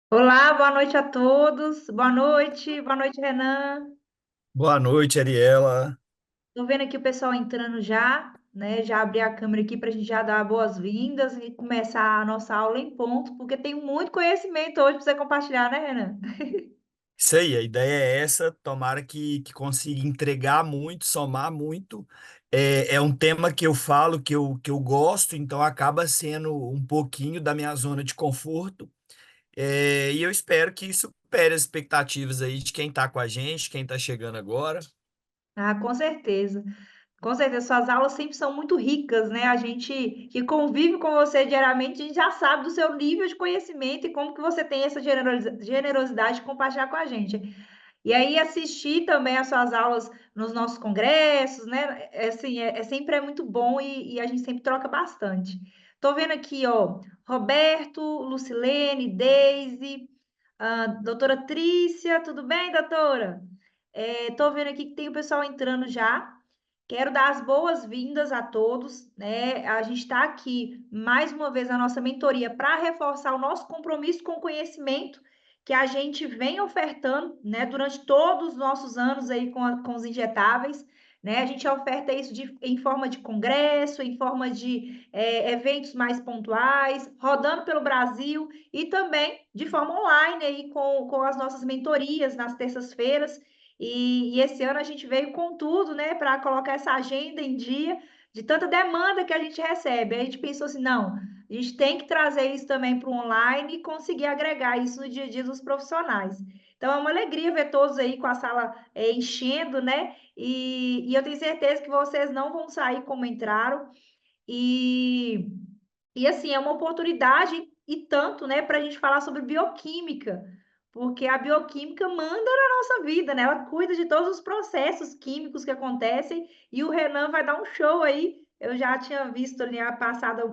Olá, boa noite a todos. Boa noite, Renan. Boa noite, Ariela. Tô vendo aqui o pessoal entrando já, né? Já abri a câmera aqui para a gente já dar boas-vindas e começar a nossa aula em ponto, porque tem muito conhecimento hoje para você compartilhar, né, Renan? Isso aí, a ideia é essa. Tomara que consiga entregar muito, somar muito. É um tema que eu falo que eu gosto, então acaba sendo um pouquinho da minha zona de conforto. E eu espero que supere as expectativas aí de quem está com a gente, quem está chegando agora. Ah, com certeza. Com certeza, suas aulas sempre são muito ricas, né? A gente que convive com você diariamente, a gente já sabe do seu nível de conhecimento e como que você tem essa generosidade de compartilhar com a gente. E aí assistir também as suas aulas nos nossos congressos, né? Assim, sempre é muito bom e a gente sempre troca bastante. Tô vendo aqui, ó, Roberto, Lucilene, Deise, doutora Trícia, tudo bem, doutora? Tô vendo aqui que tem o pessoal entrando já. Quero dar as boas-vindas a todos, né? A gente está aqui mais uma vez na nossa mentoria para reforçar o nosso compromisso com o conhecimento que a gente vem ofertando, né, durante todos os nossos anos aí com os injetáveis, né? A gente oferta isso em forma de congresso, em forma de eventos mais pontuais, rodando pelo Brasil e também de forma online aí com as nossas mentorias nas terças-feiras. E esse ano a gente veio com tudo, né, para colocar essa agenda em dia de tanta demanda que a gente recebe. Aí a gente pensou assim, não, a gente tem que trazer isso também para o online e conseguir agregar isso no dia a dia dos profissionais. Então é uma alegria ver todos aí com a sala enchendo, né? E eu tenho certeza que vocês não vão sair como entraram. E, e assim, é uma oportunidade e tanto, né, para a gente falar sobre bioquímica, porque a bioquímica manda na nossa vida, né? Ela cuida de todos os processos químicos que acontecem e o Renan vai dar um show aí. Eu já tinha visto ali a passada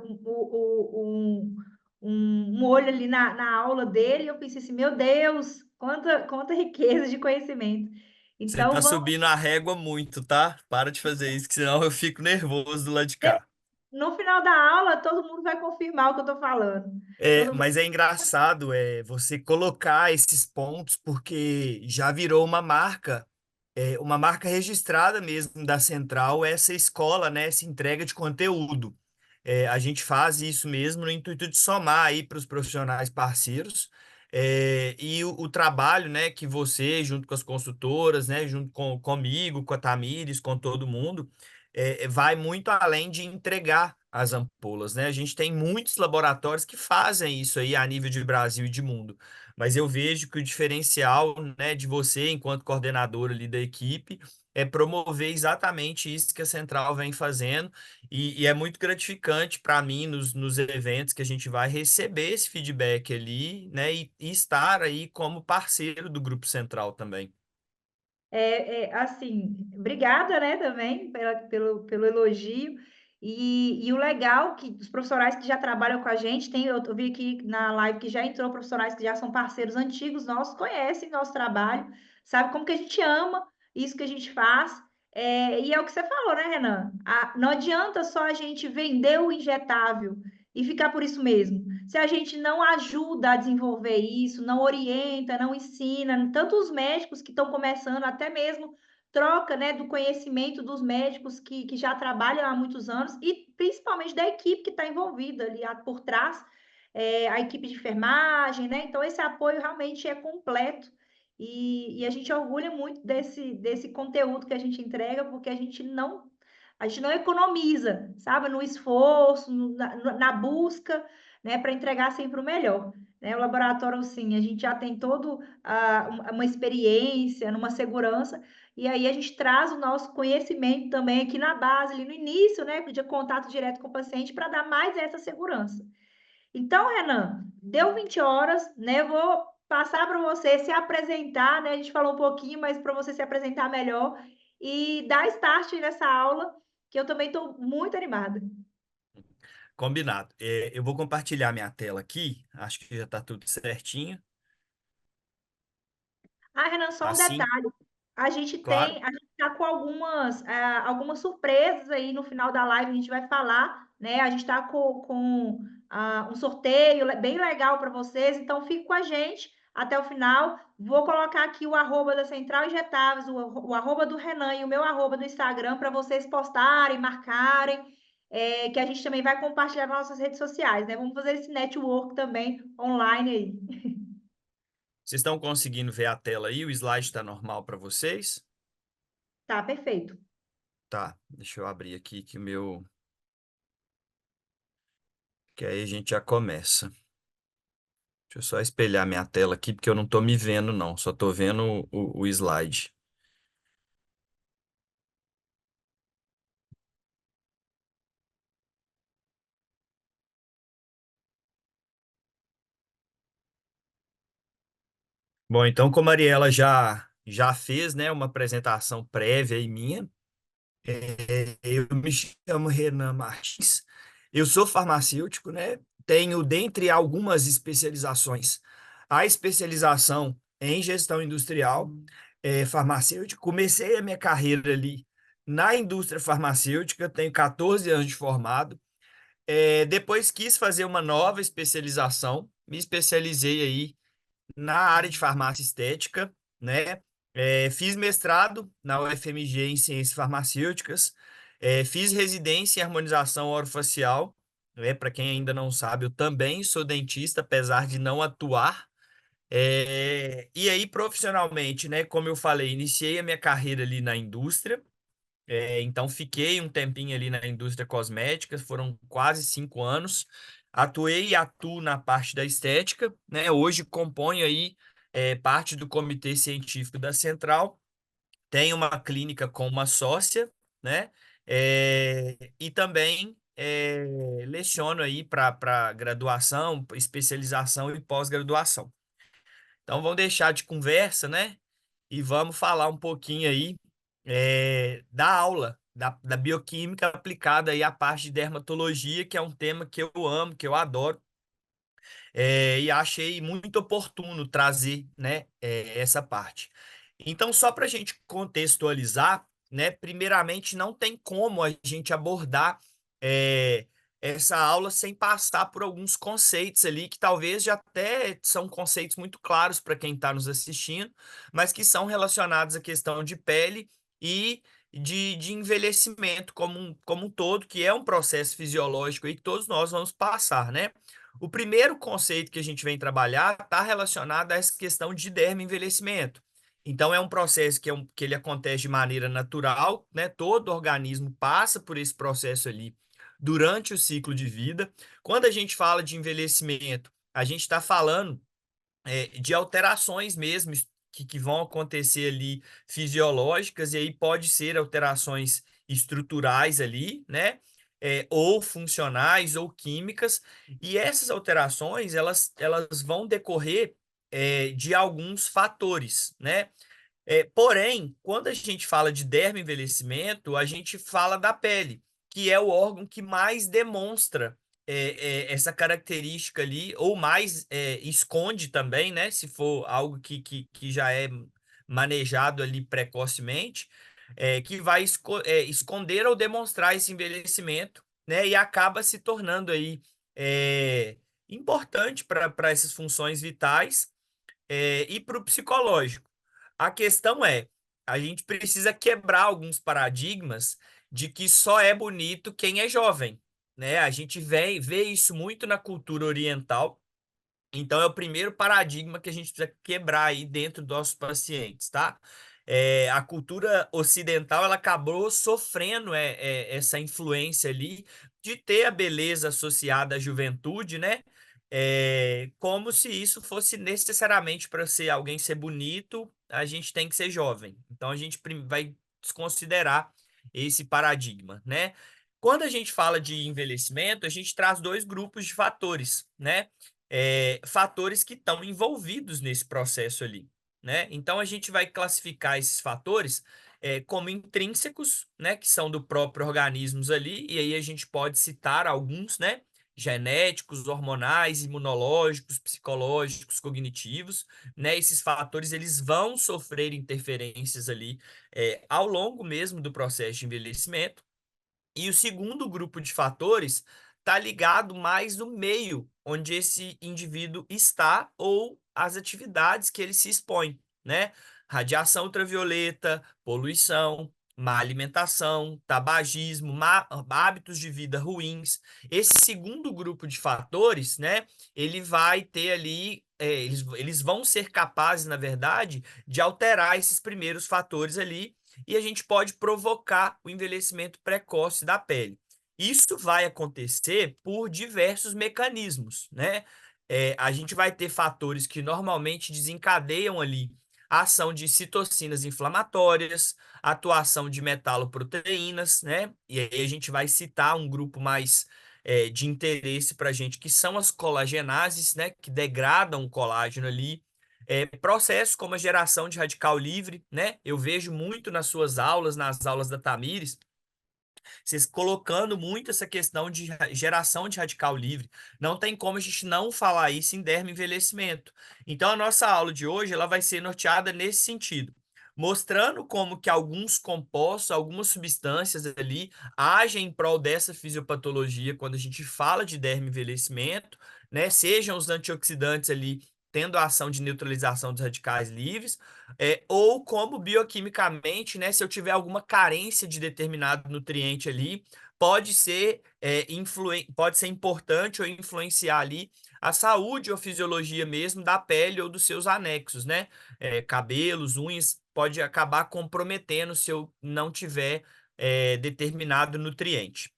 um olho ali na aula dele, e eu pensei assim, meu Deus, quanta riqueza de conhecimento. Você Então, está vamos, subindo a régua muito, tá? Para de fazer isso, que senão eu fico nervoso do lado de cá. no final da aula, todo mundo vai confirmar o que eu estou falando. Todo mundo Mas é engraçado você colocar esses pontos, porque já virou uma marca registrada mesmo da Central, essa escola, né, essa entrega de conteúdo. A gente faz isso mesmo no intuito de somar aí para os profissionais parceiros, e o trabalho, né, que você, junto com as consultoras, né, junto comigo, com a Tamires, com todo mundo, vai muito além de entregar as ampolas, né? A gente tem muitos laboratórios que fazem isso aí a nível de Brasil e de mundo, mas eu vejo que o diferencial, né, de você, enquanto coordenador ali da equipe, é promover exatamente isso que a Central vem fazendo, e é muito gratificante para mim nos eventos que a gente vai receber esse feedback ali, né, e estar aí como parceiro do Grupo Central também. assim, obrigada, né, também pelo elogio. E o legal que os profissionais que já trabalham com a gente, eu vi aqui na live que já entrou profissionais que já são parceiros antigos nossos, conhecem nosso trabalho, sabe como que a gente ama isso que a gente faz. E é o que você falou, né, Renan? Não adianta só a gente vender o injetável e ficar por isso mesmo. Se a gente não ajuda a desenvolver isso, não orienta, não ensina, tanto os médicos que estão começando, até mesmo troca, né, do conhecimento dos médicos que já trabalham há muitos anos e principalmente da equipe que está envolvida ali por trás, a equipe de enfermagem, né? Então, esse apoio realmente é completo. E a gente orgulha muito desse conteúdo que a gente entrega, porque a gente não economiza, sabe, no esforço, na busca, né, para entregar sempre o melhor. Né? O laboratório, sim, a gente já tem todo uma experiência, numa segurança, e aí a gente traz o nosso conhecimento também aqui na base, ali no início, né, de contato direto com o paciente, para dar mais essa segurança. Então, Renan, deu 20 horas, né? Eu vou passar para você se apresentar, né? A gente falou um pouquinho, mas para você se apresentar melhor e dar start nessa aula, que eu também estou muito animada. Combinado. Eu vou compartilhar minha tela aqui, acho que já está tudo certinho. Ah, Renan, só um Assim, detalhe. claro. A gente está com algumas surpresas aí no final da live, a gente vai falar, né? A gente está um sorteio bem legal para vocês, então fique com a gente até o final. Vou colocar aqui o arroba da Central Injetáveis, o arroba do Renan e o meu arroba do Instagram para vocês postarem, marcarem, que a gente também vai compartilhar nas nossas redes sociais, né? Vamos fazer esse network também online aí. Vocês estão conseguindo ver a tela aí? O slide está normal para vocês? Tá, perfeito. Tá, deixa eu abrir aqui que o meu. Que aí a gente já começa. Deixa eu só espelhar minha tela aqui, porque eu não estou me vendo, não. Só estou vendo o slide. Bom, então, como a Mariela já fez, né, uma apresentação prévia aí minha, eu me chamo Renan Martins, eu sou farmacêutico, né? Tenho, dentre algumas especializações, a especialização em gestão industrial, farmacêutica. Comecei a minha carreira ali na indústria farmacêutica, tenho 14 anos de formado. Depois quis fazer uma nova especialização, me especializei aí na área de farmácia estética, né? Fiz mestrado na UFMG em ciências farmacêuticas, fiz residência em harmonização orofacial, né? Para quem ainda não sabe, eu também sou dentista, apesar de não atuar. E aí, profissionalmente, né? Como eu falei, iniciei a minha carreira ali na indústria. Então, fiquei um tempinho ali na indústria cosmética, foram quase 5 anos. Atuei e atuo na parte da estética, né? Hoje componho aí parte do comitê científico da Central. Tenho uma clínica com uma sócia, né? E também leciono aí para graduação, especialização e pós-graduação. Então, vamos deixar de conversa, né? E vamos falar um pouquinho aí da aula, da bioquímica aplicada aí à parte de dermatologia, que é um tema que eu amo, que eu adoro, e achei muito oportuno trazer, né, essa parte. Então, só para a gente contextualizar, né, primeiramente, não tem como a gente abordar é, essa aula sem passar por alguns conceitos ali, que talvez já até são conceitos muito claros para quem está nos assistindo, mas que são relacionados à questão de pele e de envelhecimento como um todo, que é um processo fisiológico aí que todos nós vamos passar, né? O primeiro conceito que a gente vem trabalhar está relacionado a essa questão de dermoenvelhecimento. Então, é um processo que ele acontece de maneira natural, né? Todo organismo passa por esse processo ali durante o ciclo de vida. Quando a gente fala de envelhecimento, a gente está falando de alterações mesmo que vão acontecer ali fisiológicas, e aí pode ser alterações estruturais ali, né? Ou funcionais ou químicas, e essas alterações elas vão decorrer de alguns fatores, né? Porém, quando a gente fala de dermoenvelhecimento, a gente fala da pele, que é o órgão que mais demonstra essa característica ali, ou mais esconde também, né? Se for algo que já é manejado ali precocemente, que vai esconder ou demonstrar esse envelhecimento, né? E acaba se tornando aí importante para essas funções vitais e para o psicológico. A questão é, a gente precisa quebrar alguns paradigmas de que só é bonito quem é jovem, né? A gente vê isso muito na cultura oriental, então é o primeiro paradigma que a gente precisa quebrar aí dentro dos nossos pacientes, tá? A cultura ocidental ela acabou sofrendo essa influência ali de ter a beleza associada à juventude, né? Como se isso fosse necessariamente para ser alguém ser bonito, a gente tem que ser jovem. Então a gente vai desconsiderar esse paradigma, né? Quando a gente fala de envelhecimento, a gente traz dois grupos de fatores, né? Fatores que estão envolvidos nesse processo ali, né? Então a gente vai classificar esses fatores como intrínsecos, né? Que são do próprio organismo ali, e aí a gente pode citar alguns, né? Genéticos, hormonais, imunológicos, psicológicos, cognitivos, né? Esses fatores eles vão sofrer interferências ali ao longo mesmo do processo de envelhecimento. E o segundo grupo de fatores está ligado mais no meio onde esse indivíduo está ou as atividades que ele se expõe, né? Radiação ultravioleta, poluição, má alimentação, tabagismo, hábitos de vida ruins. Esse segundo grupo de fatores, né? Ele vai ter ali, eles vão ser capazes, na verdade, de alterar esses primeiros fatores ali e a gente pode provocar o envelhecimento precoce da pele. Isso vai acontecer por diversos mecanismos, né? A gente vai ter fatores que normalmente desencadeiam ali a ação de citocinas inflamatórias, atuação de metaloproteínas, né? E aí a gente vai citar um grupo mais de interesse para a gente, que são as colagenases, né? Que degradam o colágeno ali, processos como a geração de radical livre, né? Eu vejo muito nas suas aulas, nas aulas da Tamires, vocês colocando muito essa questão de geração de radical livre. Não tem como a gente não falar isso em derma envelhecimento. Então, a nossa aula de hoje ela vai ser norteada nesse sentido, mostrando como que alguns compostos, algumas substâncias ali agem em prol dessa fisiopatologia quando a gente fala de derma envelhecimento, né? Sejam os antioxidantes ali tendo a ação de neutralização dos radicais livres, ou como bioquimicamente, né, se eu tiver alguma carência de determinado nutriente ali, pode ser importante ou influenciar ali a saúde ou fisiologia mesmo da pele ou dos seus anexos, né? Cabelos, unhas, pode acabar comprometendo se eu não tiver determinado nutriente.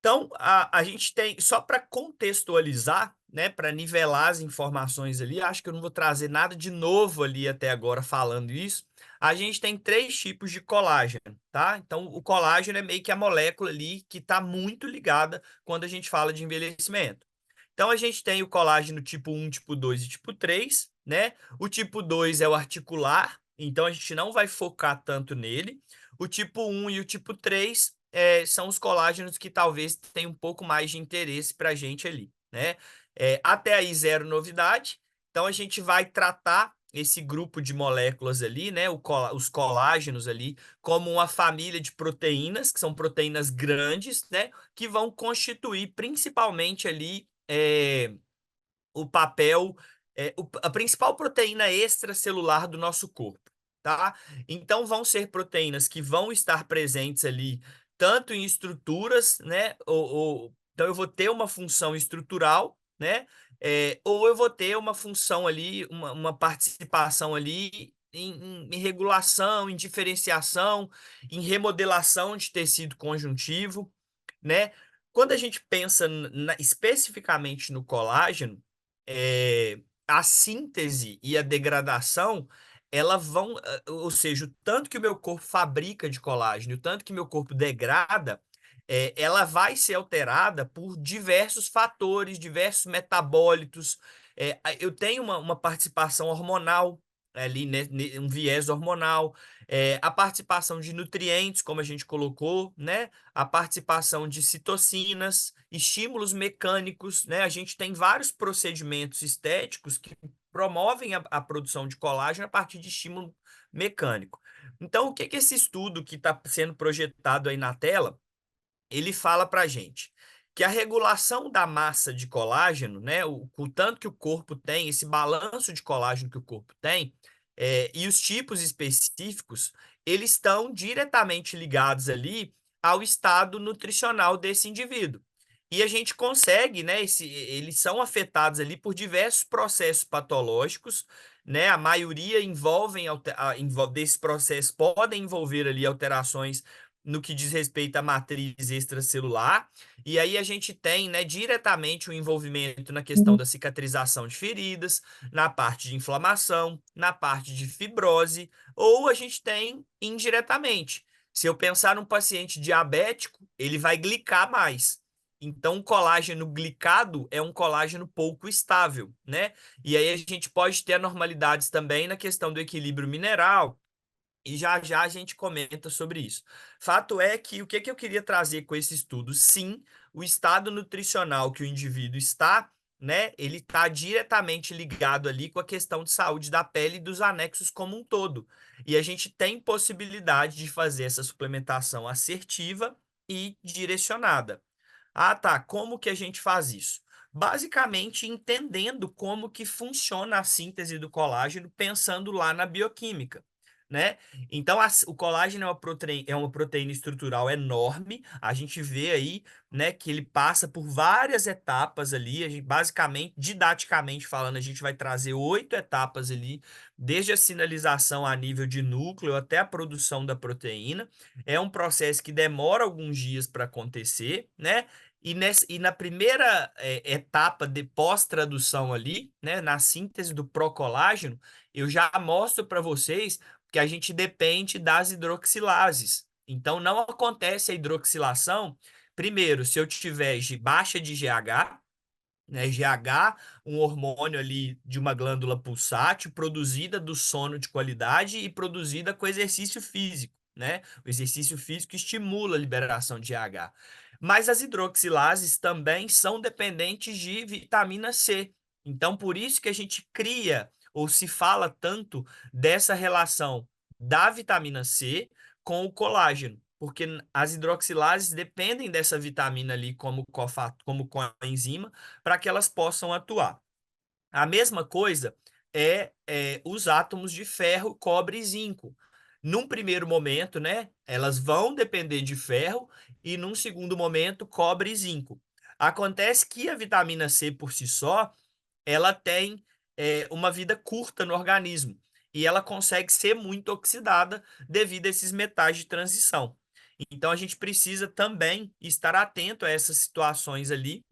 Então, a gente tem, só para contextualizar, né, para nivelar as informações ali, acho que eu não vou trazer nada de novo ali até agora falando isso. A gente tem três tipos de colágeno, tá? Então, o colágeno é meio que a molécula ali que está muito ligada quando a gente fala de envelhecimento. Então, a gente tem o colágeno tipo 1, tipo 2 e tipo 3, né? O tipo 2 é o articular, então a gente não vai focar tanto nele. O tipo 1 e o tipo 3 são os colágenos que talvez tenham um pouco mais de interesse para a gente ali, né? Até aí, zero novidade. Então, a gente vai tratar esse grupo de moléculas ali, né? Os colágenos ali, como uma família de proteínas, que são proteínas grandes, né? Que vão constituir principalmente ali o papel, a principal proteína extracelular do nosso corpo, tá? Então, vão ser proteínas que vão estar presentes ali, tanto em estruturas, né? Então, eu vou ter uma função estrutural, né? Ou eu vou ter uma função ali, uma participação ali em regulação, em diferenciação, em remodelação de tecido conjuntivo, né? Quando a gente pensa especificamente no colágeno, a síntese e a degradação, elas vão, ou seja, o tanto que o meu corpo fabrica de colágeno, e o tanto que meu corpo degrada, ela vai ser alterada por diversos fatores, diversos metabólitos. Eu tenho uma participação hormonal ali, né, um viés hormonal, a participação de nutrientes, como a gente colocou, né? A participação de citocinas, estímulos mecânicos, né? A gente tem vários procedimentos estéticos que promovem a produção de colágeno a partir de estímulo mecânico. Então, o que que esse estudo que está sendo projetado aí na tela, ele fala para a gente? Que a regulação da massa de colágeno, né, o tanto que o corpo tem, esse balanço de colágeno que o corpo tem, e os tipos específicos, eles estão diretamente ligados ali ao estado nutricional desse indivíduo. E a gente consegue, né, eles são afetados ali por diversos processos patológicos, né, a maioria desses processos podem envolver ali alterações no que diz respeito à matriz extracelular, e aí a gente tem, né, diretamente o envolvimento na questão da cicatrização de feridas, na parte de inflamação, na parte de fibrose, ou a gente tem indiretamente. Se eu pensar num paciente diabético, ele vai glicar mais. Então, o colágeno glicado é um colágeno pouco estável, né? E aí a gente pode ter anormalidades também na questão do equilíbrio mineral, e já já a gente comenta sobre isso. Fato é que o que que eu queria trazer com esse estudo? Sim, o estado nutricional que o indivíduo está, né, ele está diretamente ligado ali com a questão de saúde da pele e dos anexos como um todo. E a gente tem possibilidade de fazer essa suplementação assertiva e direcionada. Ah, tá. Como que a gente faz isso? Basicamente, entendendo como que funciona a síntese do colágeno, pensando lá na bioquímica, né? Então, o colágeno é uma proteína estrutural enorme. A gente vê aí, né, que ele passa por várias etapas ali. Basicamente, didaticamente falando, a gente vai trazer 8 etapas ali, desde a sinalização a nível de núcleo até a produção da proteína. É um processo que demora alguns dias para acontecer, né? E na primeira etapa de pós-tradução ali, né, na síntese do procolágeno, eu já mostro para vocês que a gente depende das hidroxilases. Então, não acontece a hidroxilação, primeiro, se eu tiver baixa de GH, né? GH, um hormônio ali de uma glândula pulsátil, produzida do sono de qualidade e produzida com exercício físico, né? O exercício físico estimula a liberação de GH. Mas as hidroxilases também são dependentes de vitamina C. Então, por isso que a gente cria ou se fala tanto dessa relação da vitamina C com o colágeno, porque as hidroxilases dependem dessa vitamina ali como coenzima para que elas possam atuar. A mesma coisa é os átomos de ferro, cobre e zinco. Num primeiro momento, né, elas vão depender de ferro e num segundo momento, cobre e zinco. Acontece que a vitamina C por si só, ela tem uma vida curta no organismo e ela consegue ser muito oxidada devido a esses metais de transição. Então a gente precisa também estar atento a essas situações ali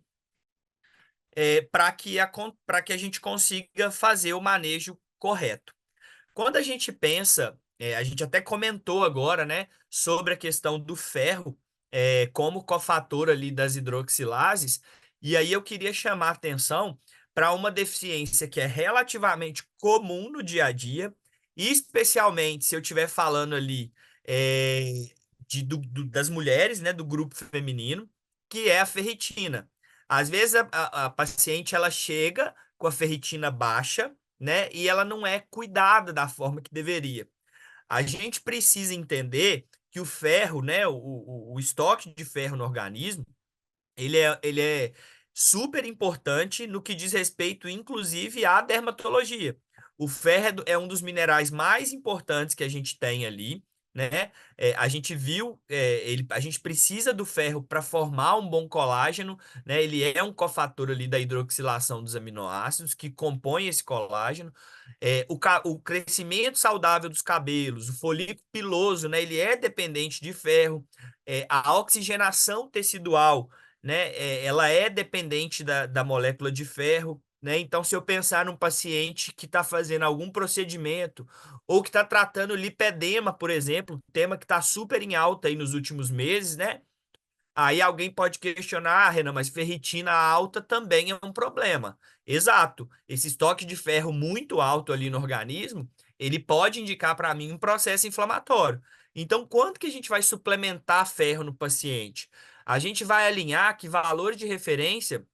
para que a gente consiga fazer o manejo correto. Quando a gente pensa, a gente até comentou agora, né, sobre a questão do ferro, como cofator ali das hidroxilases, e aí eu queria chamar a atenção para uma deficiência que é relativamente comum no dia a dia, e especialmente se eu estiver falando ali das mulheres, né, do grupo feminino, que é a ferritina. Às vezes a paciente ela chega com a ferritina baixa, né? E ela não é cuidada da forma que deveria. A gente precisa entender que o ferro, né? O estoque de ferro no organismo, ele é super importante no que diz respeito, inclusive, à dermatologia. O ferro é um dos minerais mais importantes que a gente tem ali, né? A gente viu, a gente precisa do ferro para formar um bom colágeno, né? Ele é um cofator ali da hidroxilação dos aminoácidos que compõe esse colágeno. O crescimento saudável dos cabelos, o folículo piloso, né? Ele é dependente de ferro. A oxigenação tecidual, né, ela é dependente da molécula de ferro, né? Então, se eu pensar num paciente que está fazendo algum procedimento ou que está tratando lipedema, por exemplo, tema que está super em alta aí nos últimos meses, né? Aí alguém pode questionar, ah, Renan, mas ferritina alta também é um problema. Exato. Esse estoque de ferro muito alto ali no organismo, ele pode indicar para mim um processo inflamatório. Então, quanto que a gente vai suplementar ferro no paciente? A gente vai alinhar que valor de referência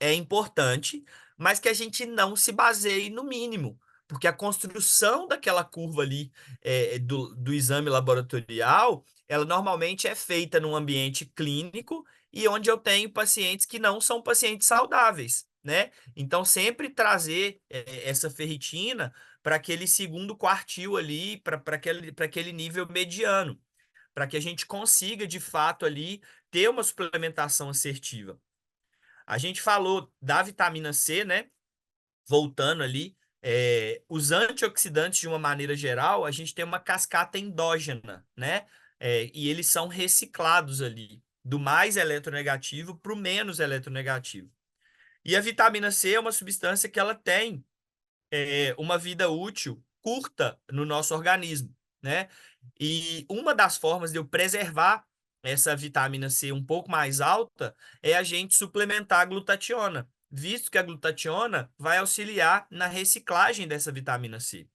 é importante, mas que a gente não se baseie no mínimo, porque a construção daquela curva ali do exame laboratorial, ela normalmente é feita num ambiente clínico e onde eu tenho pacientes que não são pacientes saudáveis, né? Então, sempre trazer essa ferritina para aquele segundo quartil ali, para aquele nível mediano, para que a gente consiga, de fato, ali ter uma suplementação assertiva. A gente falou da vitamina C, né? Voltando ali, os antioxidantes, de uma maneira geral, a gente tem uma cascata endógena, né? E eles são reciclados ali, do mais eletronegativo para o menos eletronegativo. E a vitamina C é uma substância que ela tem uma vida útil curta no nosso organismo, né? E uma das formas de eu preservar essa vitamina C um pouco mais alta é a gente suplementar a glutationa, visto que a glutationa vai auxiliar na reciclagem dessa vitamina C.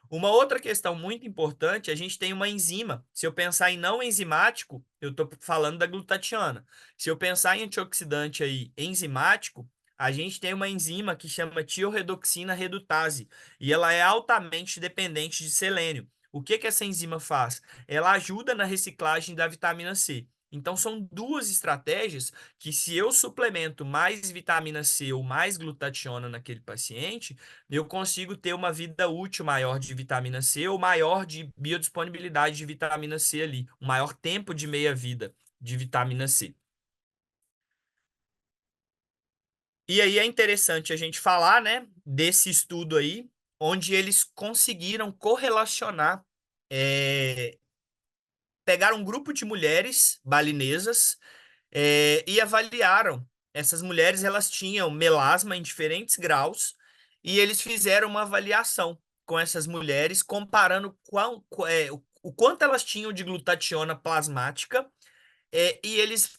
Uma outra questão muito importante, a gente tem uma enzima. Se eu pensar em não enzimático, eu estou falando da glutationa. Se eu pensar em antioxidante aí enzimático, a gente tem uma enzima que chama tiorredoxina redutase, e ela é altamente dependente de selênio. O que que essa enzima faz? Ela ajuda na reciclagem da vitamina C. Então, são duas estratégias que, se eu suplemento mais vitamina C ou mais glutationa naquele paciente, eu consigo ter uma vida útil maior de vitamina C ou maior de biodisponibilidade de vitamina C ali, um maior tempo de meia-vida de vitamina C. E aí é interessante a gente falar, né, desse estudo aí, onde eles conseguiram correlacionar, pegaram um grupo de mulheres balinesas, e avaliaram. Essas mulheres, elas tinham melasma em diferentes graus, e eles fizeram uma avaliação com essas mulheres, comparando o quanto elas tinham de glutationa plasmática, e eles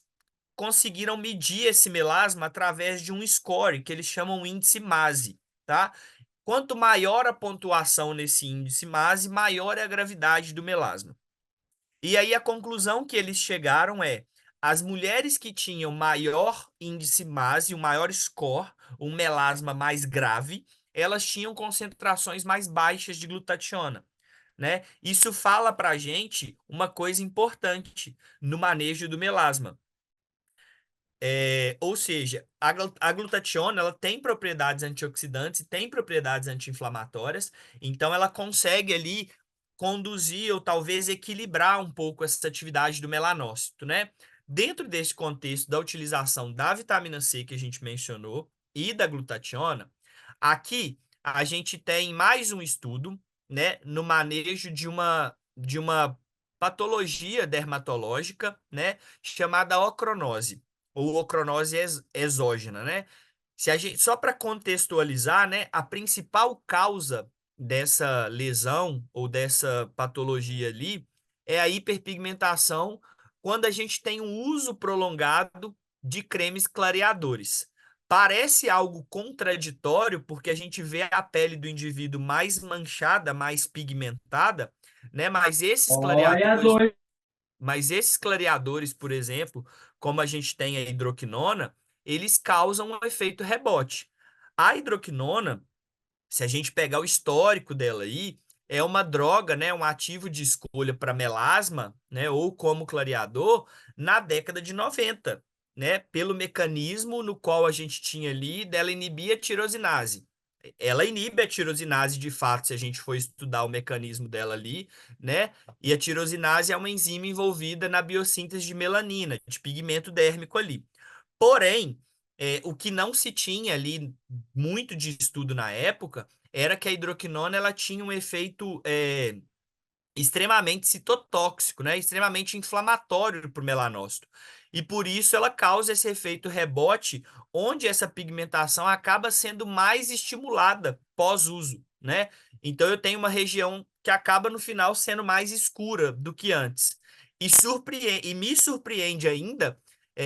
conseguiram medir esse melasma através de um score que eles chamam índice MASE, tá? Quanto maior a pontuação nesse índice MASE, maior é a gravidade do melasma. E aí a conclusão que eles chegaram é: as mulheres que tinham maior índice MASE, o maior score, um melasma mais grave, elas tinham concentrações mais baixas de glutationa, né? Isso fala para a gente uma coisa importante no manejo do melasma. Ou seja, a glutationa, ela tem propriedades antioxidantes e tem propriedades anti-inflamatórias, então ela consegue ali conduzir ou talvez equilibrar um pouco essa atividade do melanócito, né? Dentro desse contexto da utilização da vitamina C que a gente mencionou e da glutationa, aqui a gente tem mais um estudo, né, no manejo de uma patologia dermatológica, né, chamada ocronose ou ocronose exógena, né? Se a gente, só para contextualizar, né, a principal causa dessa lesão ou dessa patologia ali é a hiperpigmentação quando a gente tem um uso prolongado de cremes clareadores. Parece algo contraditório, porque a gente vê a pele do indivíduo mais manchada, mais pigmentada, né? Olha, doido. Mas esses clareadores, por exemplo, como a gente tem a hidroquinona, eles causam um efeito rebote. A hidroquinona, se a gente pegar o histórico dela aí, é uma droga, né, um ativo de escolha para melasma, né, ou como clareador, na década de 90, né, pelo mecanismo no qual a gente tinha ali dela inibir a tirosinase. Ela inibe a tirosinase de fato, se a gente for estudar o mecanismo dela ali, né? E a tirosinase é uma enzima envolvida na biossíntese de melanina, de pigmento dérmico ali. Porém, o que não se tinha ali muito de estudo na época era que a hidroquinona ela tinha um efeito extremamente citotóxico, né? Extremamente inflamatório para o melanócito. E por isso ela causa esse efeito rebote, onde essa pigmentação acaba sendo mais estimulada pós-uso, né? Então eu tenho uma região que acaba no final sendo mais escura do que antes. E me surpreende ainda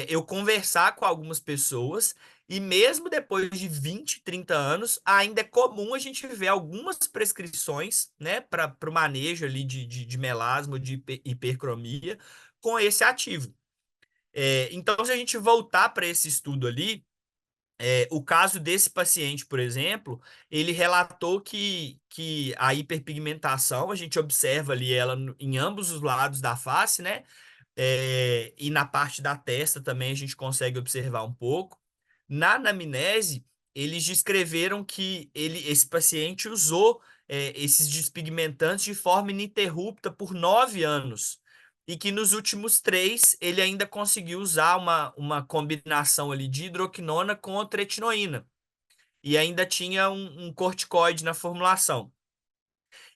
eu conversar com algumas pessoas e mesmo depois de 20, 30 anos, ainda é comum a gente ver algumas prescrições, né, para o manejo ali de melasma, de hipercromia, com esse ativo. Então, se a gente voltar para esse estudo ali, o caso desse paciente, por exemplo, ele relatou que a hiperpigmentação, a gente observa ali ela em ambos os lados da face, né? E na parte da testa também a gente consegue observar um pouco. Na anamnese, eles descreveram que esse paciente usou esses despigmentantes de forma ininterrupta por 9 anos. E que nos últimos 3 ele ainda conseguiu usar uma combinação ali de hidroquinona com tretinoína. E ainda tinha um corticoide na formulação.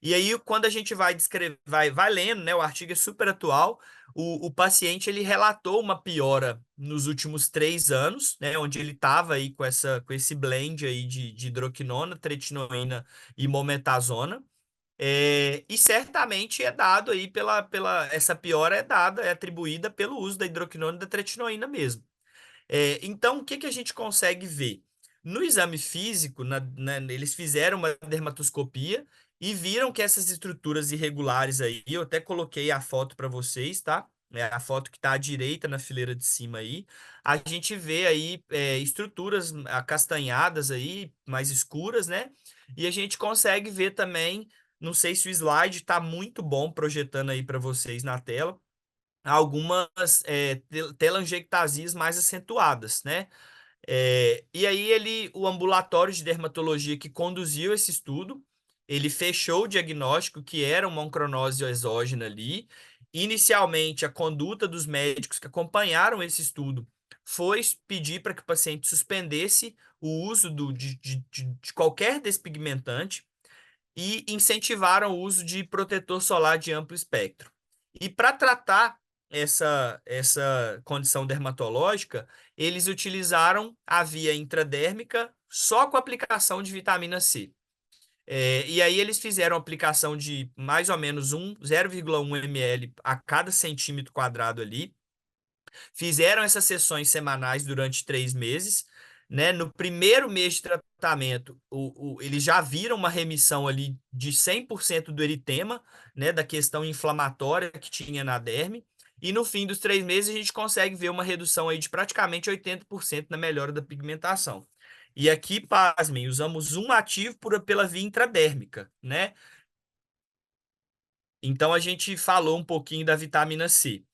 E aí, quando a gente vai descrever, vai lendo, né? O artigo é super atual. O paciente ele relatou uma piora nos últimos 3 anos, né? Onde ele estava aí com esse blend aí de hidroquinona, tretinoína e mometazona. E certamente é dado aí essa piora é dada, é atribuída pelo uso da hidroquinona e da tretinoína mesmo. Então, o que que a gente consegue ver? No exame físico, eles fizeram uma dermatoscopia e viram que essas estruturas irregulares aí, eu até coloquei a foto para vocês, tá? a foto que está à direita na fileira de cima aí, a gente vê aí estruturas acastanhadas aí, mais escuras, né? E a gente consegue ver também, não sei se o slide está muito bom projetando aí para vocês na tela, algumas telangiectasias mais acentuadas, né? E aí o ambulatório de dermatologia que conduziu esse estudo, ele fechou o diagnóstico que era uma oncronose exógena ali. Inicialmente, a conduta dos médicos que acompanharam esse estudo foi pedir para que o paciente suspendesse o uso de qualquer despigmentante e incentivaram o uso de protetor solar de amplo espectro. E para tratar essa condição dermatológica, eles utilizaram a via intradérmica só com aplicação de vitamina C. E aí eles fizeram aplicação de mais ou menos 0,1 ml a cada centímetro quadrado ali, fizeram essas sessões semanais durante 3 meses, né? No primeiro mês de tratamento, eles já viram uma remissão ali de 100% do eritema, né? Da questão inflamatória que tinha na derme. E no fim dos 3 meses, a gente consegue ver uma redução aí de praticamente 80% na melhora da pigmentação. E aqui, pasmem, usamos um ativo pela via intradérmica, né? Então, a gente falou um pouquinho da vitamina C.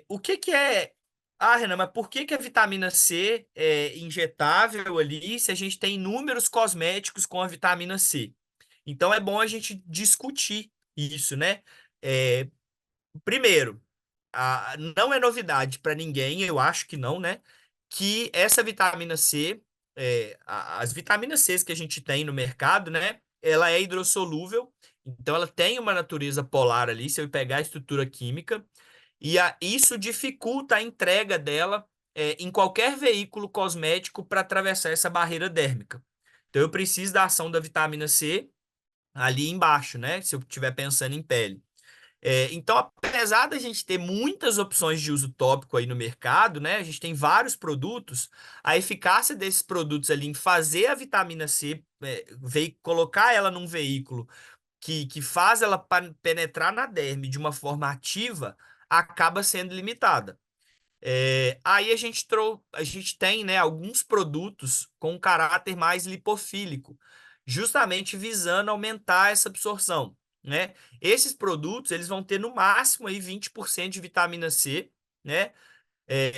O que que é... Ah, Renan, mas por que que a vitamina C é injetável ali se a gente tem inúmeros cosméticos com a vitamina C? Então, é bom a gente discutir isso, né? É, Primeiro, não é novidade para ninguém, eu acho que não, né? Que essa vitamina C, as vitaminas C que a gente tem no mercado, né? Ela é hidrossolúvel, então ela tem uma natureza polar ali, se eu pegar a estrutura química, e isso dificulta a entrega dela em qualquer veículo cosmético para atravessar essa barreira dérmica. Então eu preciso da ação da vitamina C ali embaixo, né? Se eu estiver pensando em pele. Então, apesar da gente ter muitas opções de uso tópico aí no mercado, né? A gente tem vários produtos, a eficácia desses produtos ali em fazer a vitamina C, colocar ela num veículo que faz ela penetrar na derme de uma forma ativa, acaba sendo limitada. Aí a gente tem, né, alguns produtos com um caráter mais lipofílico, justamente visando aumentar essa absorção, né? Esses produtos, eles vão ter no máximo aí 20% de vitamina C, né?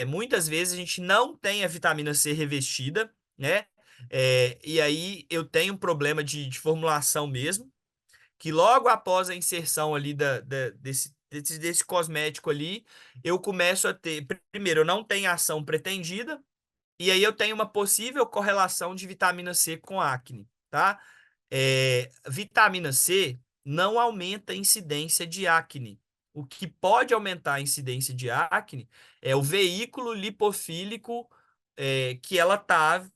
Muitas vezes a gente não tem a vitamina C revestida, né? E aí eu tenho um problema de formulação mesmo, que logo após a inserção ali desse cosmético ali, eu começo a ter. Primeiro, eu não tenho ação pretendida, e aí eu tenho uma possível correlação de vitamina C com acne, tá? Vitamina C não aumenta a incidência de acne. O que pode aumentar a incidência de acne é o veículo lipofílico que ela está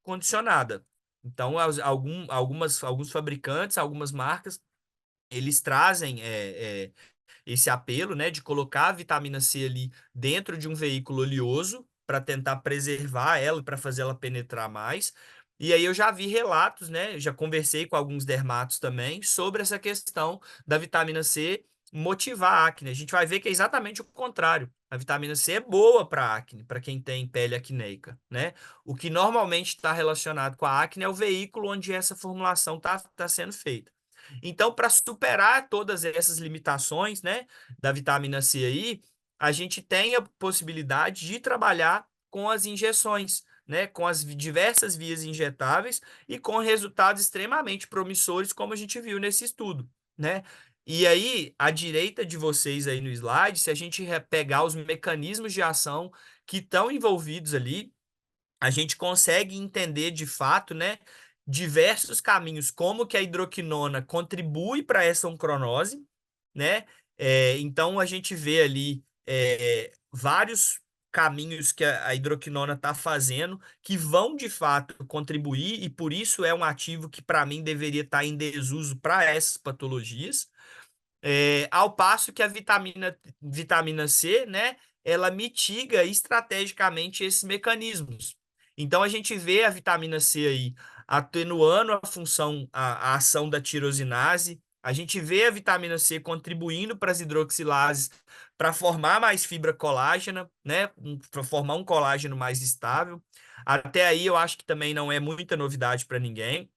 condicionada. Então, alguns fabricantes, algumas marcas eles trazem esse apelo, né, de colocar a vitamina C ali dentro de um veículo oleoso para tentar preservar ela, para fazer ela penetrar mais. E aí eu já vi relatos, né, já conversei com alguns dermatos também sobre essa questão da vitamina C motivar a acne. A gente vai ver que é exatamente o contrário. A vitamina C é boa para acne, para quem tem pele acneica, né? O que normalmente está relacionado com a acne é o veículo onde essa formulação tá sendo feita. Então, para superar todas essas limitações, né, da vitamina C aí, a gente tem a possibilidade de trabalhar com as injeções, né, com as diversas vias injetáveis e com resultados extremamente promissores, como a gente viu nesse estudo, né? E aí, à direita de vocês aí no slide, se a gente pegar os mecanismos de ação que estão envolvidos ali, a gente consegue entender de fato, né, diversos caminhos, como que a hidroquinona contribui para essa oncronose, né? Então a gente vê ali vários caminhos que a hidroquinona está fazendo que vão de fato contribuir e por isso é um ativo que para mim deveria estar em desuso para essas patologias. Ao passo que a vitamina C, né, ela mitiga estrategicamente esses mecanismos. Então a gente vê a vitamina C aí atenuando a ação da tirosinase, A gente vê a vitamina C contribuindo para as hidroxilases para formar mais fibra colágena, né? Para formar um colágeno mais estável. Até aí eu acho que também não é muita novidade para ninguém.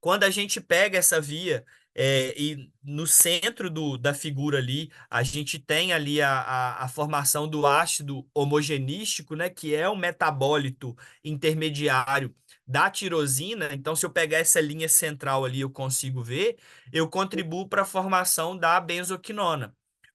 Quando a gente pega essa via e no centro da figura ali, a gente tem ali a formação do ácido homogenístico, né, que é um metabólito intermediário da tirosina. Então, se eu pegar essa linha central ali, eu consigo ver, eu contribuo para a formação da benzoquinona.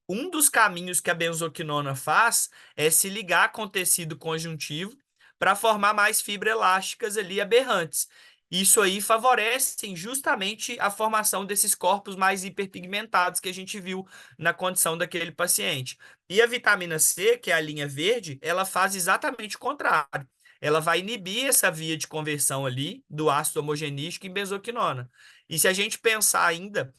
Um dos caminhos que a benzoquinona faz é se ligar com o tecido conjuntivo para formar mais fibras elásticas ali aberrantes. Isso aí favorece justamente a formação desses corpos mais hiperpigmentados que a gente viu na condição daquele paciente. E a vitamina C, que é a linha verde, ela faz exatamente o contrário. Ela vai inibir essa via de conversão ali do ácido homogenístico em benzoquinona. E se a gente pensar ainda,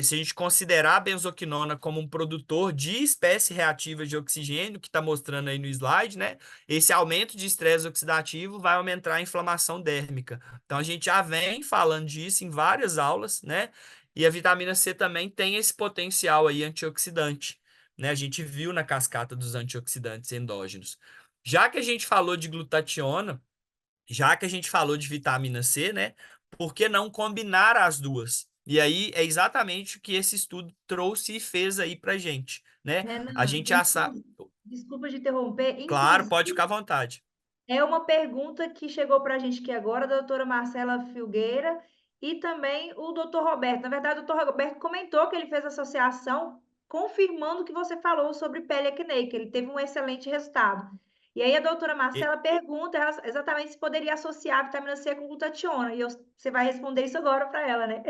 se a gente considerar a benzoquinona como um produtor de espécie reativa de oxigênio, que está mostrando aí no slide, né? Esse aumento de estresse oxidativo vai aumentar a inflamação dérmica. Então, a gente já vem falando disso em várias aulas, né? E a vitamina C também tem esse potencial aí antioxidante, né? A gente viu na cascata dos antioxidantes endógenos. Já que a gente falou de glutationa, já que a gente falou de vitamina C, né? Por que não combinar as duas? E aí é exatamente o que esse estudo trouxe e fez aí pra gente, né? A Renan, gente já sabe. desculpa de interromper. Claro, Inclusive, pode ficar à vontade. é uma pergunta que chegou para a gente aqui agora, da doutora Marcela Filgueira e também o doutor Roberto. Na verdade, o doutor Roberto comentou que ele fez associação, confirmando o que você falou sobre pele acneica. Ele teve um excelente resultado. E aí a doutora Marcela pergunta exatamente se poderia associar a vitamina C com glutationa. E você vai responder isso agora para ela, né?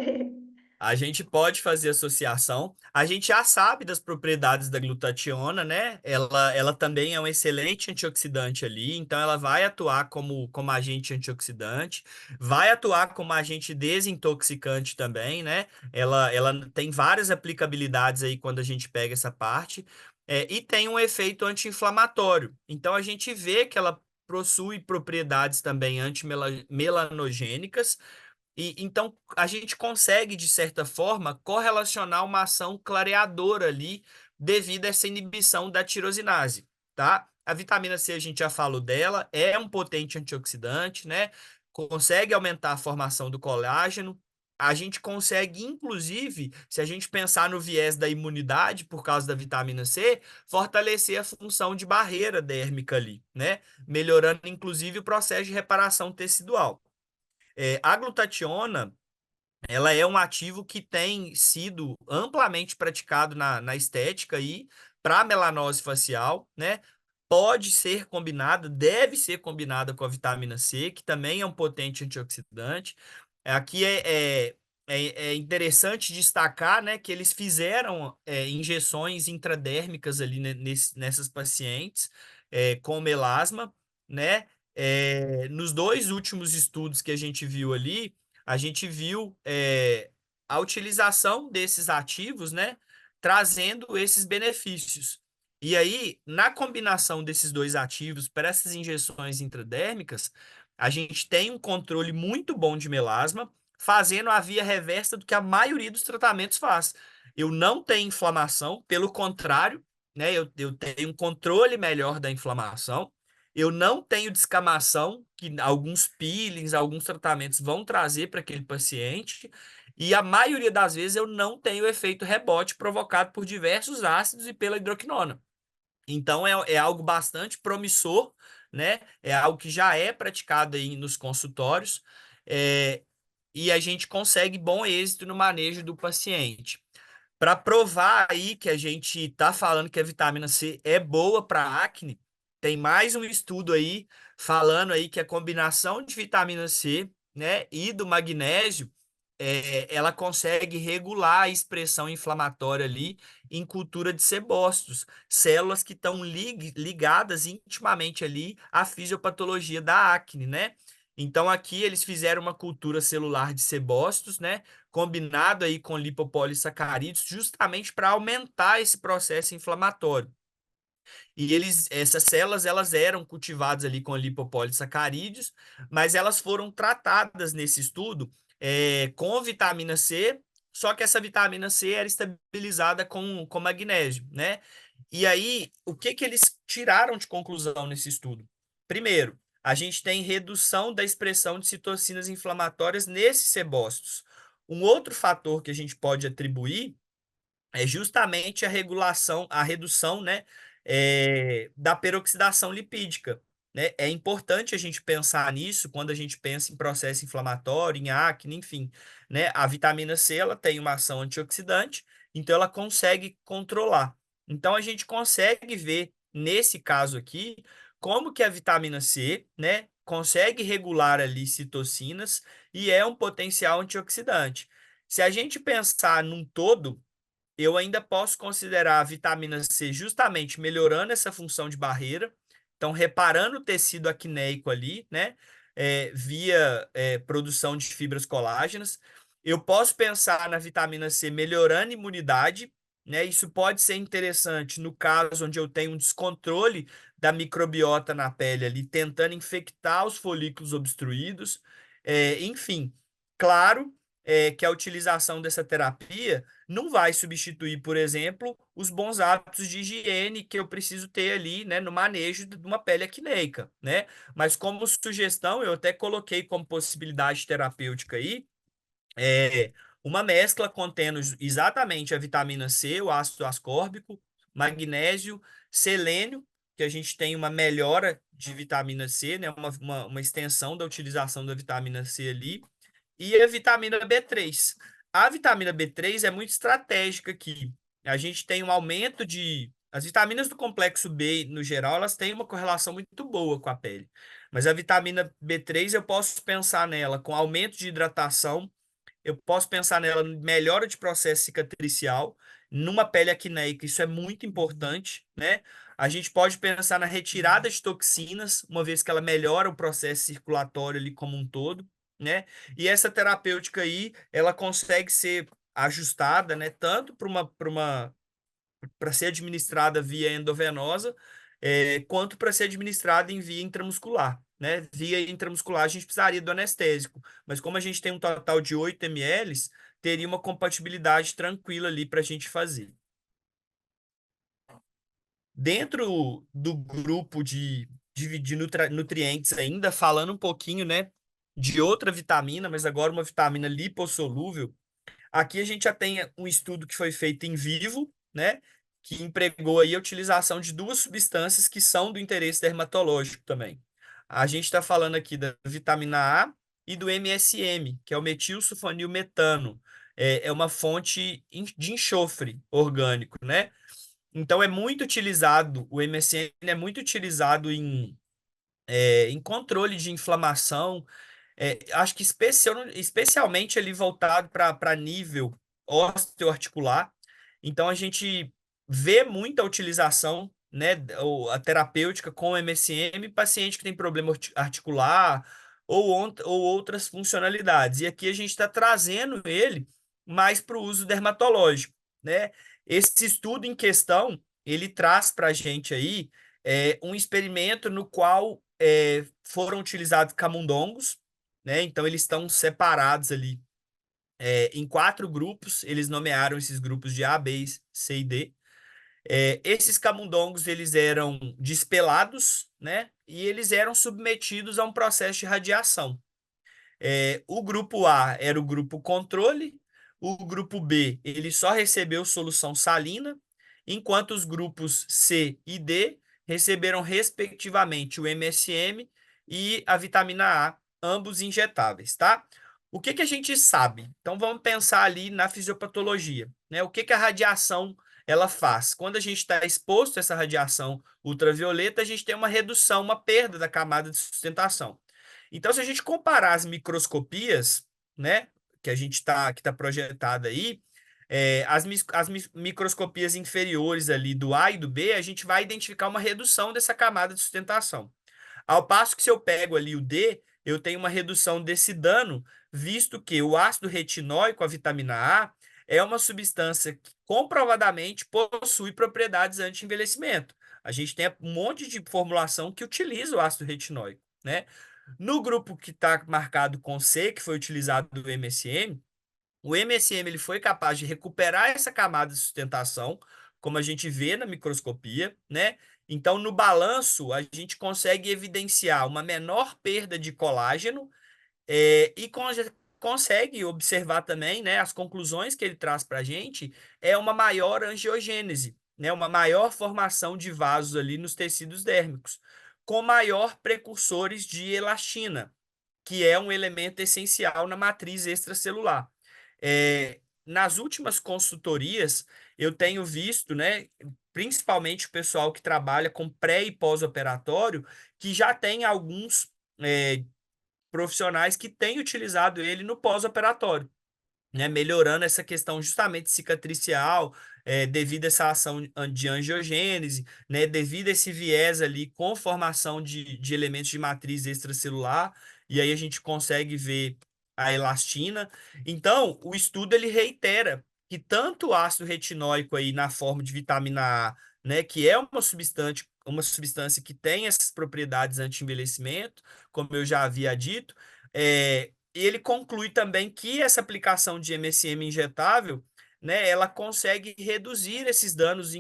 A gente pode fazer associação. A gente já sabe das propriedades da glutationa, né? Ela também é um excelente antioxidante ali, então ela vai atuar como agente antioxidante, vai atuar como agente desintoxicante também, né? Ela tem várias aplicabilidades aí quando a gente pega essa parte, e tem um efeito anti-inflamatório. Então a gente vê que ela possui propriedades também antimelanogênicas e então a gente consegue, de certa forma, correlacionar uma ação clareadora ali devido a essa inibição da tirosinase, tá? A vitamina C, a gente já falou dela, é um potente antioxidante, né? Consegue aumentar a formação do colágeno. A gente consegue, inclusive, se a gente pensar no viés da imunidade por causa da vitamina C, fortalecer a função de barreira dérmica ali, né? Melhorando, inclusive, o processo de reparação tecidual. A glutationa, ela é um ativo que tem sido amplamente praticado na estética aí para melanose facial, né? Pode ser combinada, deve ser combinada com a vitamina C, que também é um potente antioxidante. Aqui é interessante destacar, né, que eles fizeram injeções intradérmicas ali nessas pacientes com melasma, né? Nos dois últimos estudos que a gente viu ali, a gente viu a utilização desses ativos, né, trazendo esses benefícios. E aí, na combinação desses dois ativos para essas injeções intradérmicas, a gente tem um controle muito bom de melasma, fazendo a via reversa do que a maioria dos tratamentos faz. Eu não tenho inflamação, pelo contrário, né, eu tenho um controle melhor da inflamação. Eu não tenho descamação, que alguns peelings, alguns tratamentos vão trazer para aquele paciente, e a maioria das vezes eu não tenho efeito rebote provocado por diversos ácidos e pela hidroquinona. Então é algo bastante promissor, né? É algo que já é praticado aí nos consultórios, é, e a gente consegue bom êxito no manejo do paciente. Para provar aí que a gente está falando que a vitamina C é boa para acne, tem mais um estudo aí falando aí que a combinação de vitamina C, né, e do magnésio, ela consegue regular a expressão inflamatória ali em cultura de sebócitos, células que estão ligadas intimamente ali à fisiopatologia da acne, né? Então aqui eles fizeram uma cultura celular de sebócitos, né? Combinado aí com lipopolissacarídeos, justamente para aumentar esse processo inflamatório. E essas células, elas eram cultivadas ali com lipopolissacarídeos, mas elas foram tratadas nesse estudo com vitamina C, só que essa vitamina C era estabilizada com magnésio, né? E aí, o que que eles tiraram de conclusão nesse estudo? Primeiro, a gente tem redução da expressão de citocinas inflamatórias nesses sebócitos. Um outro fator que a gente pode atribuir é justamente a regulação, a redução, né, da peroxidação lipídica, né? É importante a gente pensar nisso quando a gente pensa em processo inflamatório, em acne, enfim, né? A vitamina C, ela tem uma ação antioxidante, então ela consegue controlar. Então a gente consegue ver nesse caso aqui como que a vitamina C, né, consegue regular ali citocinas e é um potencial antioxidante. Se a gente pensar num todo, eu ainda posso considerar a vitamina C justamente melhorando essa função de barreira, então reparando o tecido acnéico ali, né, via produção de fibras colágenas. Eu posso pensar na vitamina C melhorando a imunidade, né, isso pode ser interessante no caso onde eu tenho um descontrole da microbiota na pele ali, tentando infectar os folículos obstruídos. Enfim, claro, que a utilização dessa terapia não vai substituir, por exemplo, os bons hábitos de higiene que eu preciso ter ali, né, no manejo de uma pele acneica, né? Mas como sugestão, eu até coloquei como possibilidade terapêutica aí, é, uma mescla contendo exatamente a vitamina C, o ácido ascórbico, magnésio, selênio, que a gente tem uma melhora de vitamina C, né, uma extensão da utilização da vitamina C ali, e a vitamina B3. A vitamina B3 é muito estratégica aqui. A gente tem um aumento de. As vitaminas do complexo B, no geral, elas têm uma correlação muito boa com a pele. Mas a vitamina B3, eu posso pensar nela com aumento de hidratação, eu posso pensar nela em melhora de processo cicatricial, numa pele acnéica, isso é muito importante, né? A gente pode pensar na retirada de toxinas, uma vez que ela melhora o processo circulatório ali como um todo, né? E essa terapêutica aí, ela consegue ser ajustada, né, tanto para ser administrada via endovenosa, quanto para ser administrada em via intramuscular. Né? Via intramuscular, a gente precisaria do anestésico, mas como a gente tem um total de 8 ml, teria uma compatibilidade tranquila ali para a gente fazer. Dentro do grupo de nutrientes ainda, falando um pouquinho, né, de outra vitamina, mas agora uma vitamina lipossolúvel. Aqui a gente já tem um estudo que foi feito em vivo, né, que empregou aí a utilização de duas substâncias que são do interesse dermatológico também. A gente está falando aqui da vitamina A e do MSM, que é o metilsulfonilmetano. É uma fonte de enxofre orgânico, né? Então é muito utilizado, o MSM é muito utilizado em controle de inflamação, acho que especialmente ali voltado para nível osteoarticular. Então a gente vê muita utilização, né, a terapêutica com MSM, paciente que tem problema articular ou outras funcionalidades. E aqui a gente está trazendo ele mais para o uso dermatológico, né? Esse estudo em questão, ele traz para a gente aí um experimento no qual foram utilizados camundongos, né? Então eles estão separados ali em 4 grupos. Eles nomearam esses grupos de A, B, C e D. Esses camundongos eles eram despelados, né? E eles eram submetidos a um processo de radiação. O grupo A era o grupo controle, o grupo B ele só recebeu solução salina, enquanto os grupos C e D receberam respectivamente o MSM e a vitamina A, ambos injetáveis, tá? O que que a gente sabe? Então vamos pensar ali na fisiopatologia, né? O que que a radiação ela faz? Quando a gente está exposto a essa radiação ultravioleta, a gente tem uma redução, uma perda da camada de sustentação. Então, se a gente comparar as microscopias, né, que tá projetada aí, as microscopias inferiores ali do A e do B, a gente vai identificar uma redução dessa camada de sustentação. Ao passo que se eu pego ali o D, eu tenho uma redução desse dano, visto que o ácido retinóico, a vitamina A, é uma substância que comprovadamente possui propriedades anti-envelhecimento. A gente tem um monte de formulação que utiliza o ácido retinóico, né? No grupo que está marcado com C, que foi utilizado do MSM, O MSM ele foi capaz de recuperar essa camada de sustentação, como a gente vê na microscopia, né? Então, no balanço, a gente consegue evidenciar uma menor perda de colágeno e consegue observar também, né, as conclusões que ele traz para a gente é uma maior angiogênese, né, uma maior formação de vasos ali nos tecidos dérmicos, com maior precursores de elastina, que é um elemento essencial na matriz extracelular. Nas últimas consultorias, eu tenho visto, né, principalmente o pessoal que trabalha com pré e pós-operatório, que já tem alguns profissionais que têm utilizado ele no pós-operatório, né, melhorando essa questão justamente cicatricial, devido a essa ação de angiogênese, né, devido a esse viés ali com formação de elementos de matriz extracelular, e aí a gente consegue ver a elastina. Então, o estudo ele reitera que tanto o ácido retinóico aí na forma de vitamina A, né, que é uma substância que tem essas propriedades anti-envelhecimento, como eu já havia dito, ele conclui também que essa aplicação de MSM injetável, né, ela consegue reduzir esses danos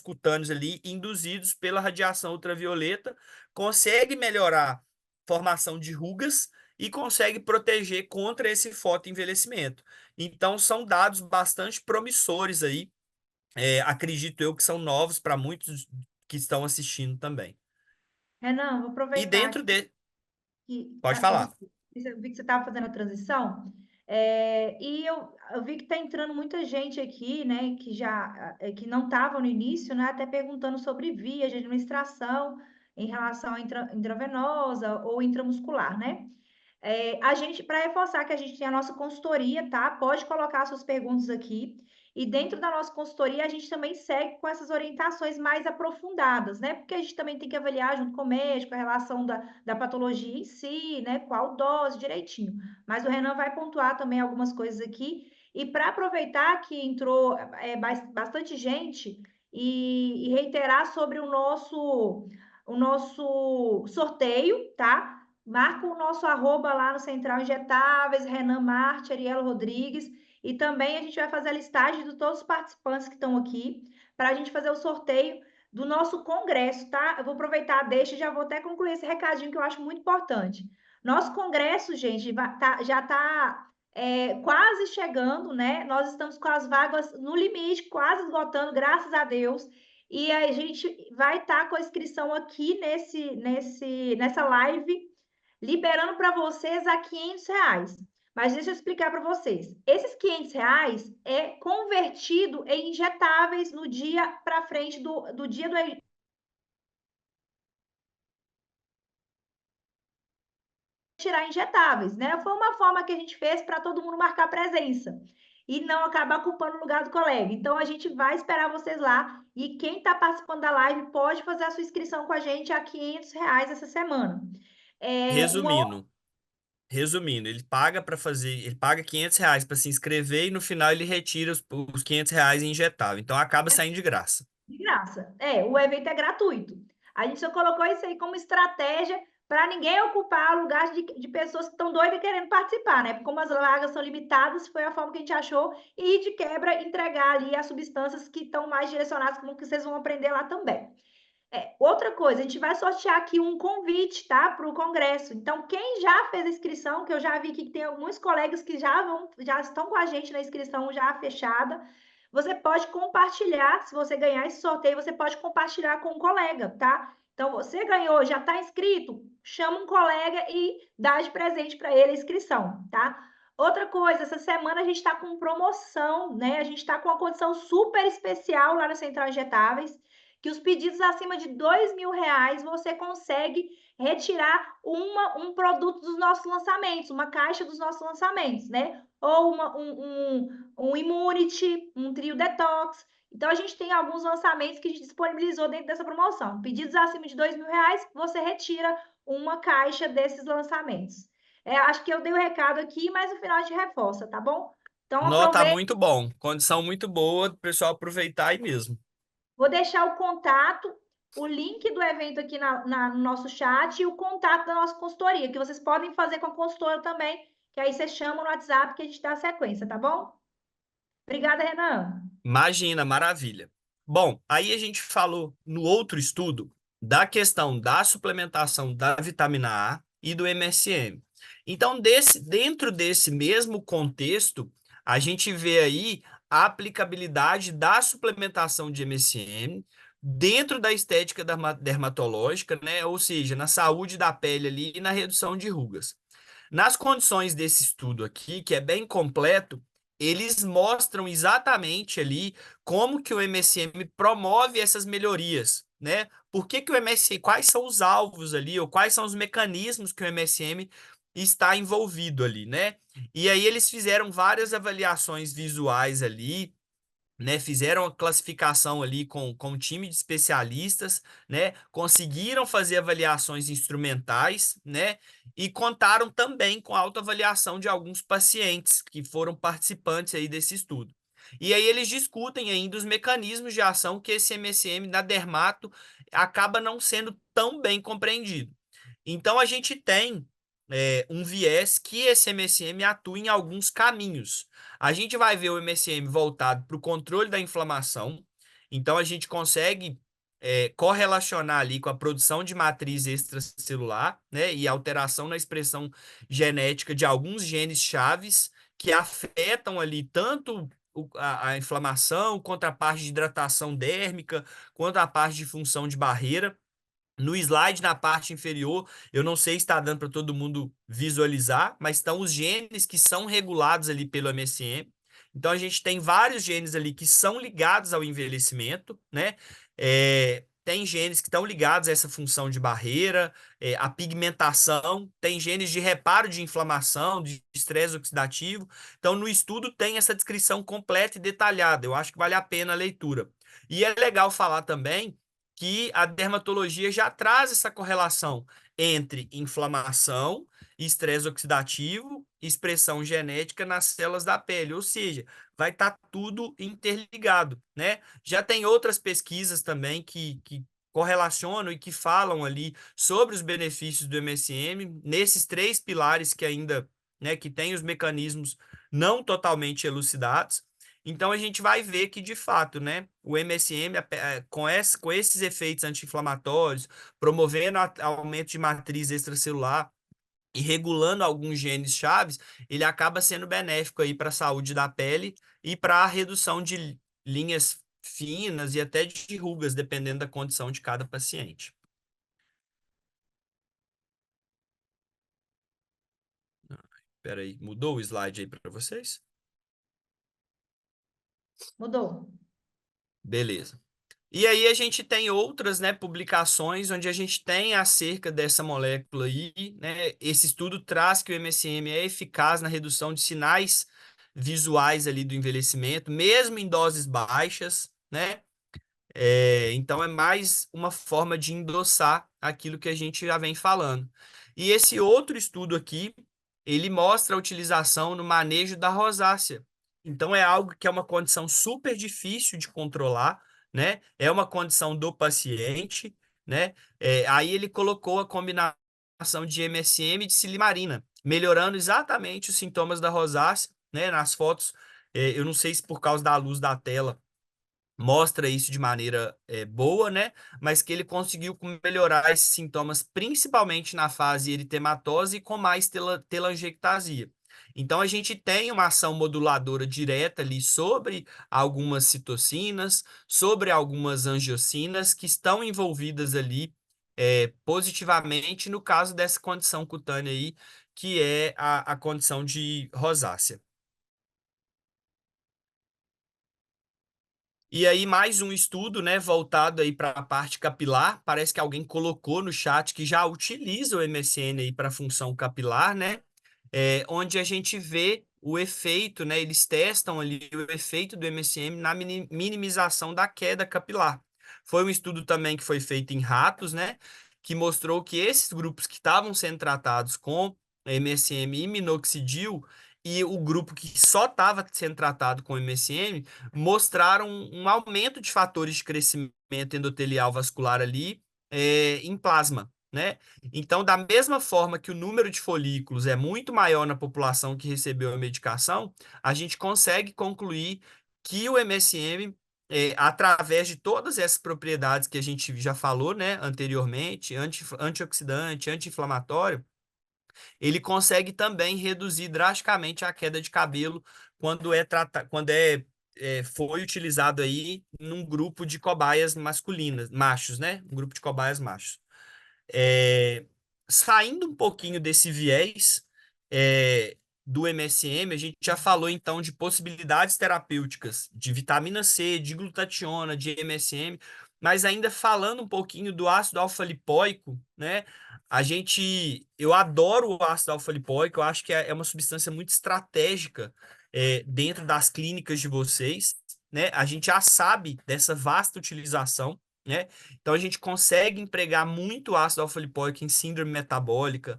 cutâneos ali induzidos pela radiação ultravioleta, consegue melhorar a formação de rugas e consegue proteger contra esse fotoenvelhecimento. Então, são dados bastante promissores aí, acredito eu que são novos para muitos que estão assistindo também. Renan, vou E aproveitar dentro de... que Pode falar. eu vi que você estava fazendo a transição, e eu vi que está entrando muita gente aqui, né, que já que não estava no início, né, até perguntando sobre vias de administração em relação à intravenosa ou intramuscular, né? A gente, para reforçar que a gente tem a nossa consultoria, tá? Pode colocar suas perguntas aqui. E dentro da nossa consultoria, a gente também segue com essas orientações mais aprofundadas, né? Porque a gente também tem que avaliar junto com o médico a relação da patologia em si, né? Qual dose direitinho. Mas o Renan vai pontuar também algumas coisas aqui. E para aproveitar que entrou bastante gente e reiterar sobre o nosso sorteio, tá? Marca o nosso arroba lá no Central Injetáveis, Renan Marte, Ariel Rodrigues. E também a gente vai fazer a listagem de todos os participantes que estão aqui para a gente fazer o sorteio do nosso congresso, tá? Eu vou aproveitar, deixa, já vou até concluir esse recadinho que eu acho muito importante. Nosso congresso, gente, já está quase chegando, né? Nós estamos com as vagas no limite, quase esgotando, graças a Deus. E a gente vai estar com a inscrição aqui nessa live liberando para vocês a R$ 500. Mas deixa eu explicar para vocês. Esses R$ 500 é convertido em injetáveis no dia para frente do dia do tirar injetáveis, né? Foi uma forma que a gente fez para todo mundo marcar presença e não acabar ocupando o lugar do colega. Então a gente vai esperar vocês lá e quem está participando da live pode fazer a sua inscrição com a gente a R$ 500 essa semana. Resumindo, ele paga R$ 500 para se inscrever e no final ele retira os R$ 500 em injetável. Então acaba saindo de graça. De graça. O evento é gratuito. A gente só colocou isso aí como estratégia para ninguém ocupar o lugar de pessoas que estão doidas querendo participar, né? Porque como as vagas são limitadas, foi a forma que a gente achou, e de quebra entregar ali as substâncias que estão mais direcionadas, como que vocês vão aprender lá também. Outra coisa, a gente vai sortear aqui um convite, tá? Para o congresso. Então, quem já fez a inscrição, que eu já vi que tem alguns colegas que já estão com a gente na inscrição já fechada, você pode compartilhar, se você ganhar esse sorteio, você pode compartilhar com um colega, tá? Então, você ganhou, já está inscrito, chama um colega e dá de presente para ele a inscrição, tá? Outra coisa, essa semana a gente está com promoção, né? A gente está com uma condição super especial lá no Central Injetáveis, que os pedidos acima de R$ 2.000 você consegue retirar um produto dos nossos lançamentos, uma caixa dos nossos lançamentos, né? Ou um Immunity, um Trio Detox. Então, a gente tem alguns lançamentos que a gente disponibilizou dentro dessa promoção. Pedidos acima de R$ 2.000, você retira uma caixa desses lançamentos. Acho que eu dei o recado aqui, mas no final a gente reforça, tá bom? Então, Tá aproveita. muito bom. Condição muito boa do pessoal aproveitar aí mesmo. Vou deixar o contato, o link do evento aqui no nosso chat e o contato da nossa consultoria, que vocês podem fazer com a consultora também que aí você chama no WhatsApp que a gente dá a sequência, tá bom? Obrigada, Renan. Imagina, maravilha. Bom, aí a gente falou no outro estudo da questão da suplementação da vitamina A e do MSM. Então, dentro desse mesmo contexto, a gente vê aí a aplicabilidade da suplementação de MSM dentro da estética dermatológica, né? Ou seja, na saúde da pele ali e na redução de rugas. Nas condições desse estudo aqui, que é bem completo, eles mostram exatamente ali como que o MSM promove essas melhorias, né? Por que que o MSM, quais são os alvos ali, ou quais são os mecanismos que o MSM está envolvido ali, né? E aí eles fizeram várias avaliações visuais ali, né, fizeram a classificação ali com um time de especialistas, né, conseguiram fazer avaliações instrumentais, né, e contaram também com a autoavaliação de alguns pacientes que foram participantes aí desse estudo. E aí eles discutem ainda os mecanismos de ação que esse MSM na dermato acaba não sendo tão bem compreendido. Então a gente tem um viés que esse MSM atua em alguns caminhos. A gente vai ver o MSM voltado para o controle da inflamação, então a gente consegue correlacionar ali com a produção de matriz extracelular, né, e alteração na expressão genética de alguns genes chaves que afetam ali tanto a inflamação, quanto a parte de hidratação dérmica, quanto a parte de função de barreira. No slide, na parte inferior, eu não sei se está dando para todo mundo visualizar, mas estão os genes que são regulados ali pelo MSM. Então, a gente tem vários genes ali que são ligados ao envelhecimento, né? Tem genes que estão ligados a essa função de barreira, a pigmentação, tem genes de reparo de inflamação, de estresse oxidativo. Então, no estudo tem essa descrição completa e detalhada. Eu acho que vale a pena a leitura. E é legal falar também que a dermatologia já traz essa correlação entre inflamação, estresse oxidativo, expressão genética nas células da pele, ou seja, vai estar tudo interligado, né? Já tem outras pesquisas também que correlacionam e que falam ali sobre os benefícios do MSM nesses três pilares que ainda, né, que tem os mecanismos não totalmente elucidados. Então a gente vai ver que, de fato, né, o MSM, com esses efeitos anti-inflamatórios, promovendo aumento de matriz extracelular e regulando alguns genes chaves, ele acaba sendo benéfico aí para a saúde da pele e para a redução de linhas finas e até de rugas, dependendo da condição de cada paciente. Espera aí, mudou o slide aí para vocês? Mudou. Beleza. E aí a gente tem outras, né, publicações onde a gente tem acerca dessa molécula aí, né? Esse estudo traz que o MSM é eficaz na redução de sinais visuais ali do envelhecimento, mesmo em doses baixas, né? Então é mais uma forma de endossar aquilo que a gente já vem falando. E esse outro estudo aqui, ele mostra a utilização no manejo da rosácea. Então é algo que é uma condição super difícil de controlar, né? É uma condição do paciente, né? Aí ele colocou a combinação de MSM e de silimarina, melhorando exatamente os sintomas da rosácea, né? Nas fotos, eu não sei se por causa da luz da tela mostra isso de maneira boa, né? Mas que ele conseguiu melhorar esses sintomas, principalmente na fase eritematose e com mais telangiectasia. Então, a gente tem uma ação moduladora direta ali sobre algumas citocinas, sobre algumas angiocinas que estão envolvidas ali positivamente no caso dessa condição cutânea aí, que é a condição de rosácea. E aí, mais um estudo, né, voltado aí para a parte capilar. Parece que alguém colocou no chat que já utiliza o MSN aí para função capilar, né? Onde a gente vê o efeito, né? Eles testam ali o efeito do MSM na minimização da queda capilar. Foi um estudo também que foi feito em ratos, né? Que mostrou que esses grupos que estavam sendo tratados com MSM e minoxidil e o grupo que só estava sendo tratado com MSM mostraram aumento de fatores de crescimento endotelial vascular ali em plasma, né? Então, da mesma forma que o número de folículos é muito maior na população que recebeu a medicação, a gente consegue concluir que o MSM, através de todas essas propriedades que a gente já falou, né, anteriormente, antioxidante, anti-inflamatório, ele consegue também reduzir drasticamente a queda de cabelo quando foi utilizado aí num grupo de cobaias masculinas, machos, né? Um grupo de cobaias machos. É, Saindo um pouquinho desse viés do MSM, a gente já falou então de possibilidades terapêuticas de vitamina C, de glutationa, de MSM, mas ainda falando um pouquinho do ácido alfa-lipoico, né? Eu adoro o ácido alfa-lipoico, eu acho que é uma substância muito estratégica dentro das clínicas de vocês, né? A gente já sabe dessa vasta utilização, né? Então a gente consegue empregar muito ácido alfa-lipoico em síndrome metabólica.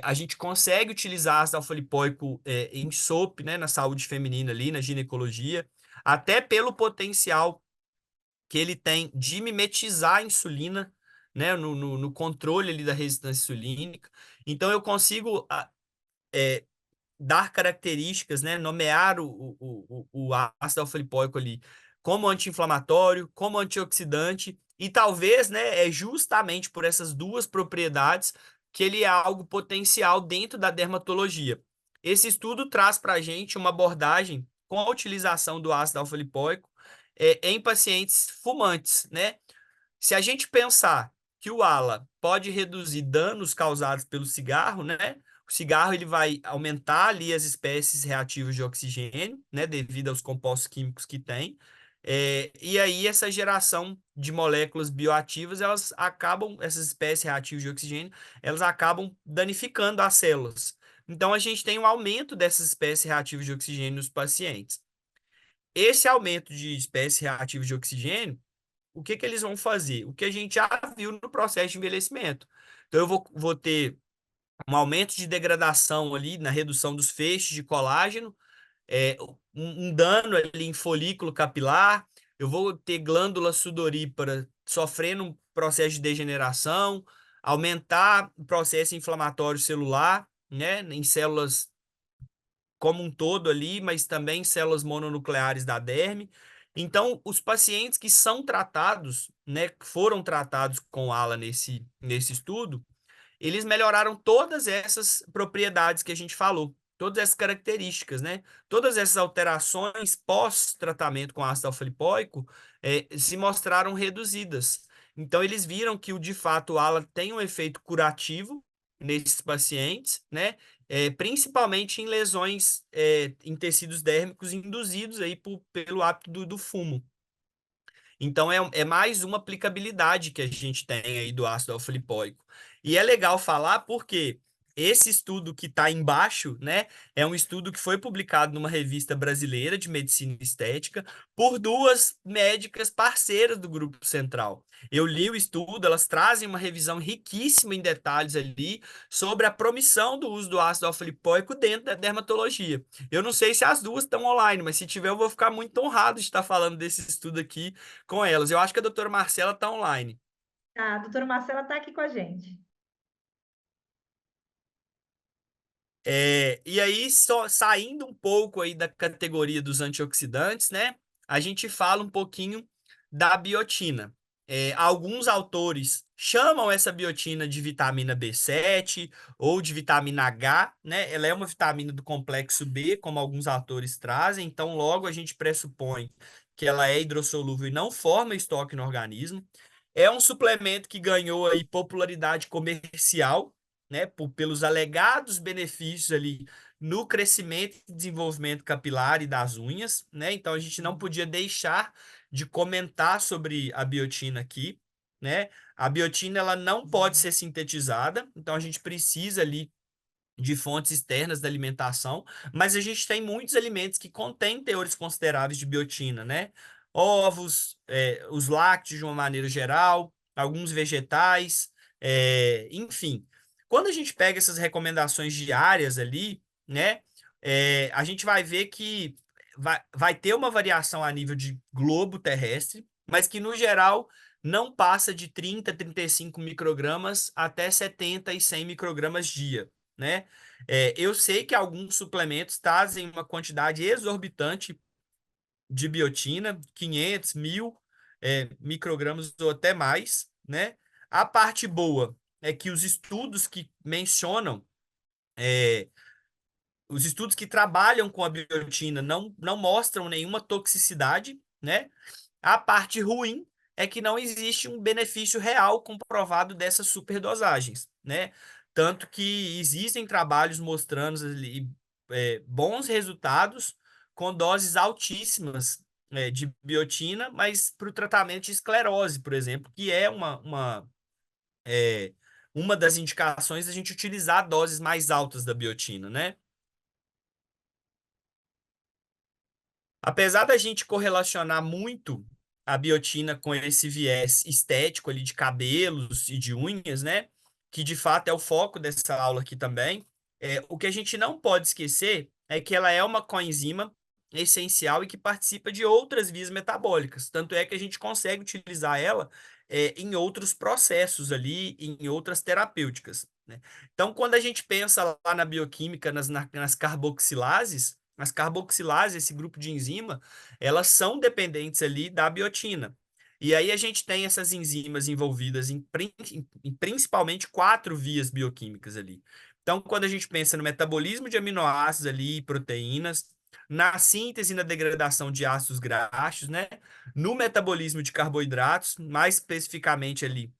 A gente consegue utilizar ácido alfa-lipoico em SOP, né, na saúde feminina ali, na ginecologia, até pelo potencial que ele tem de mimetizar a insulina, né, no controle ali da resistência insulínica. Então eu consigo dar características, né, nomear o ácido alfa-lipoico ali como anti-inflamatório, como antioxidante, e talvez, né, é justamente por essas duas propriedades que ele é algo potencial dentro da dermatologia. Esse estudo traz para a gente uma abordagem com a utilização do ácido alfa-lipoico em pacientes fumantes, né? Se a gente pensar que o ALA pode reduzir danos causados pelo cigarro, né? O cigarro ele vai aumentar ali as espécies reativas de oxigênio, né? Devido aos compostos químicos que tem. E aí essa geração de moléculas bioativas, essas espécies reativas de oxigênio, elas acabam danificando as células. Então a gente tem um aumento dessas espécies reativas de oxigênio nos pacientes. Esse aumento de espécies reativas de oxigênio, o que que eles vão fazer? O que a gente já viu no processo de envelhecimento. Então, eu vou ter um aumento de degradação ali na redução dos feixes de colágeno, um dano ali em folículo capilar, eu vou ter glândula sudorípara sofrendo um processo de degeneração, aumentar o processo inflamatório celular, né, em células como um todo ali, mas também células mononucleares da derme. Então, os pacientes que são tratados, né, que foram tratados com ALA nesse estudo, eles melhoraram todas essas propriedades que a gente falou, todas essas características, né? Todas essas alterações pós-tratamento com ácido alfa-lipoico se mostraram reduzidas. Então, eles viram que, de fato, o ALA tem um efeito curativo nesses pacientes, né? Principalmente em lesões em tecidos dérmicos induzidos aí pelo hábito do fumo. Então, é mais uma aplicabilidade que a gente tem aí do ácido alfa-lipoico. E é legal falar porque esse estudo que está embaixo, né, é um estudo que foi publicado numa revista brasileira de medicina estética por duas médicas parceiras do Grupo Central. Eu li o estudo, elas trazem uma revisão riquíssima em detalhes ali sobre a promissão do uso do ácido alfa-lipoico dentro da dermatologia. Eu não sei se as duas estão online, mas se tiver, eu vou ficar muito honrado de estar falando desse estudo aqui com elas. Eu acho que a doutora Marcela está online. A doutora Marcela está aqui com a gente. E aí, só saindo um pouco aí da categoria dos antioxidantes, né? A gente fala um pouquinho da biotina. Alguns autores chamam essa biotina de vitamina B7 ou de vitamina H, né? Ela é uma vitamina do complexo B, como alguns autores trazem, então logo a gente pressupõe que ela é hidrossolúvel e não forma estoque no organismo. É um suplemento que ganhou aí popularidade comercial, né, pelos alegados benefícios ali no crescimento e desenvolvimento capilar e das unhas, né? Então a gente não podia deixar de comentar sobre a biotina aqui, né? A biotina ela não pode ser sintetizada, então a gente precisa ali de fontes externas da alimentação, mas a gente tem muitos alimentos que contêm teores consideráveis de biotina, né? Ovos, os lácteos de uma maneira geral, alguns vegetais, enfim. Quando a gente pega essas recomendações diárias ali, né, a gente vai ver que vai ter uma variação a nível de globo terrestre, mas que, no geral, não passa de 30, 35 microgramas até 70 e 100 microgramas dia, né? Eu sei que alguns suplementos trazem uma quantidade exorbitante de biotina, 500, 1000 microgramas ou até mais, né? A parte boa é que os estudos que mencionam, é, os estudos que trabalham com a biotina não mostram nenhuma toxicidade, né? A parte ruim é que não existe um benefício real comprovado dessas superdosagens, né? Tanto que existem trabalhos mostrando ali, bons resultados com doses altíssimas, de biotina, mas para o tratamento de esclerose, por exemplo, que é uma das indicações a gente utilizar doses mais altas da biotina, né? Apesar da gente correlacionar muito a biotina com esse viés estético ali de cabelos e de unhas, né? Que de fato é o foco dessa aula aqui também. O que a gente não pode esquecer é que ela é uma coenzima essencial e que participa de outras vias metabólicas. Tanto é que a gente consegue utilizar ela em outros processos ali, em outras terapêuticas, né? Então, quando a gente pensa lá na bioquímica, nas carboxilases, as carboxilases, esse grupo de enzima, elas são dependentes ali da biotina. E aí a gente tem essas enzimas envolvidas em principalmente 4 vias bioquímicas ali. Então, quando a gente pensa no metabolismo de aminoácidos ali, proteínas, na síntese e na degradação de ácidos graxos, né? No metabolismo de carboidratos, mais especificamente ali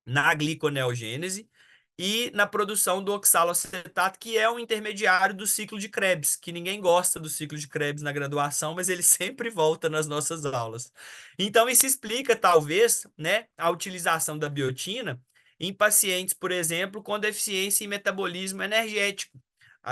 na gliconeogênese e na produção do oxaloacetato, que é um intermediário do ciclo de Krebs, que ninguém gosta do ciclo de Krebs na graduação, mas ele sempre volta nas nossas aulas. Então, isso explica, talvez, né, a utilização da biotina em pacientes, por exemplo, com deficiência em metabolismo energético.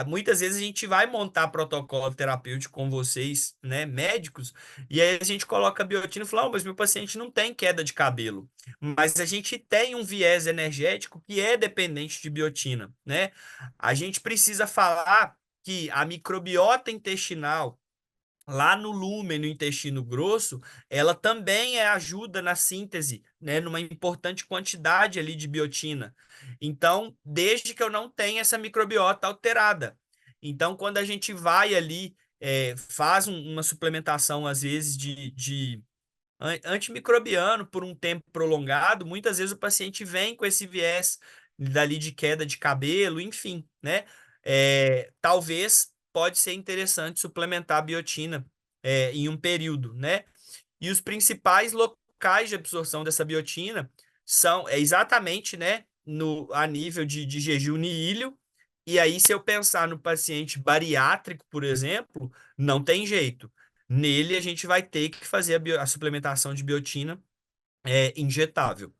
Muitas vezes a gente vai montar protocolo terapêutico com vocês, né, médicos, e aí a gente coloca a biotina e fala, mas meu paciente não tem queda de cabelo, mas a gente tem um viés energético que é dependente de biotina, né? A gente precisa falar que a microbiota intestinal, lá no lúmen, no intestino grosso, ela também ajuda na síntese, né, numa importante quantidade ali de biotina. Então, desde que eu não tenha essa microbiota alterada. Então, quando a gente vai ali, faz uma suplementação, às vezes, de antimicrobiano por um tempo prolongado, muitas vezes o paciente vem com esse viés dali de queda de cabelo, enfim, né? Talvez pode ser interessante suplementar a biotina em um período, né? E os principais locais de absorção dessa biotina são exatamente, né, a nível de jejum e ilho. E aí, se eu pensar no paciente bariátrico, por exemplo, não tem jeito. Nele, a gente vai ter que fazer a suplementação de biotina injetável.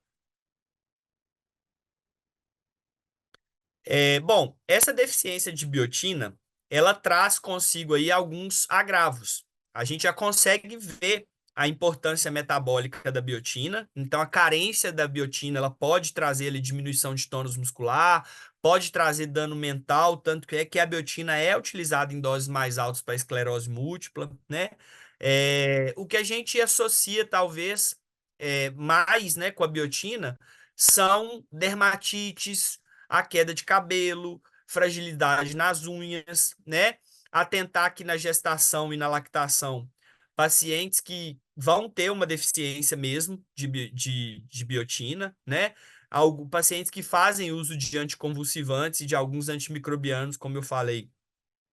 Bom, essa deficiência de biotina, ela traz consigo aí alguns agravos. A gente já consegue ver a importância metabólica da biotina. Então, a carência da biotina, ela pode trazer ali diminuição de tônus muscular, pode trazer dano mental, tanto que a biotina é utilizada em doses mais altas para esclerose múltipla, né? O que a gente associa, talvez, mais, né, com a biotina são dermatites, a queda de cabelo, fragilidade nas unhas, né? Atentar que na gestação e na lactação, pacientes que vão ter uma deficiência mesmo de biotina, né? Pacientes que fazem uso de anticonvulsivantes e de alguns antimicrobianos, como eu falei,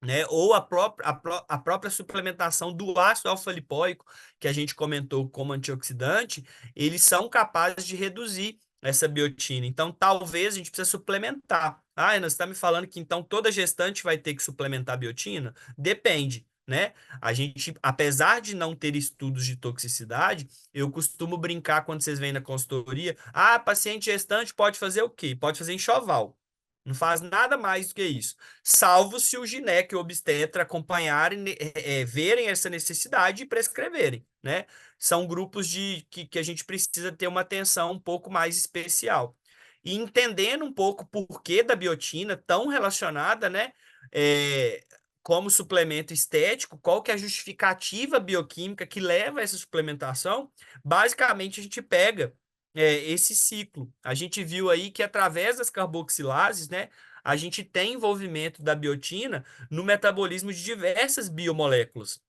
né? Ou a própria suplementação do ácido alfa-lipoico, que a gente comentou como antioxidante, eles são capazes de reduzir essa biotina. Então, talvez a gente precise suplementar. Ah, Ana, você está me falando que então toda gestante vai ter que suplementar biotina? Depende, né? A gente, apesar de não ter estudos de toxicidade, eu costumo brincar quando vocês vêm na consultoria. Ah, paciente gestante pode fazer o quê? Pode fazer enxoval. Não faz nada mais do que isso, salvo se o gineco e o obstetra acompanharem, verem essa necessidade e prescreverem, né? São grupos que a gente precisa ter uma atenção um pouco mais especial. E entendendo um pouco o porquê da biotina tão relacionada, né? é, Como suplemento estético, qual que é a justificativa bioquímica que leva a essa suplementação? Basicamente, a gente pega esse ciclo. A gente viu aí que através das carboxilases, né, a gente tem envolvimento da biotina no metabolismo de diversas biomoléculas.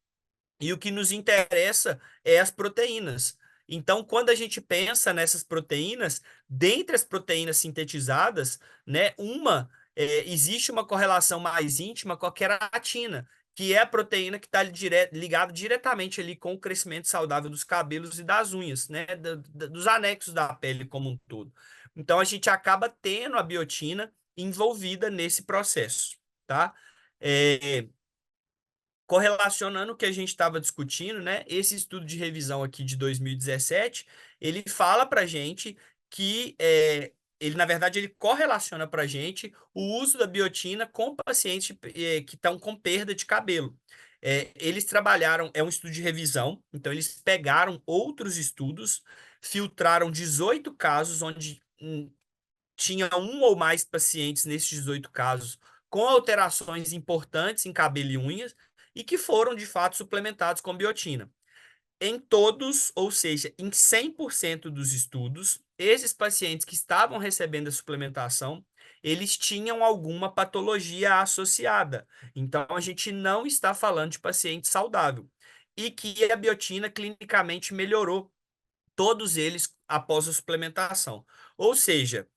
E o que nos interessa é as proteínas. Então, quando a gente pensa nessas proteínas, dentre as proteínas sintetizadas, né, existe uma correlação mais íntima com a queratina, que é a proteína que está ligada diretamente ali com o crescimento saudável dos cabelos e das unhas, né, dos anexos da pele como um todo. Então, a gente acaba tendo a biotina envolvida nesse processo, tá? É, Correlacionando o que a gente estava discutindo, né? Esse estudo de revisão aqui de 2017, ele fala para a gente que ele, na verdade, ele correlaciona para a gente o uso da biotina com pacientes que estão com perda de cabelo. Eles trabalharam, é um estudo de revisão, então eles pegaram outros estudos, filtraram 18 casos onde tinha um ou mais pacientes nesses 18 casos com alterações importantes em cabelo e unhas e que foram, de fato, suplementados com biotina. Em todos, ou seja, em 100% dos estudos, esses pacientes que estavam recebendo a suplementação, eles tinham alguma patologia associada. Então, a gente não está falando de paciente saudável. E que a biotina clinicamente melhorou todos eles após a suplementação. Ou seja,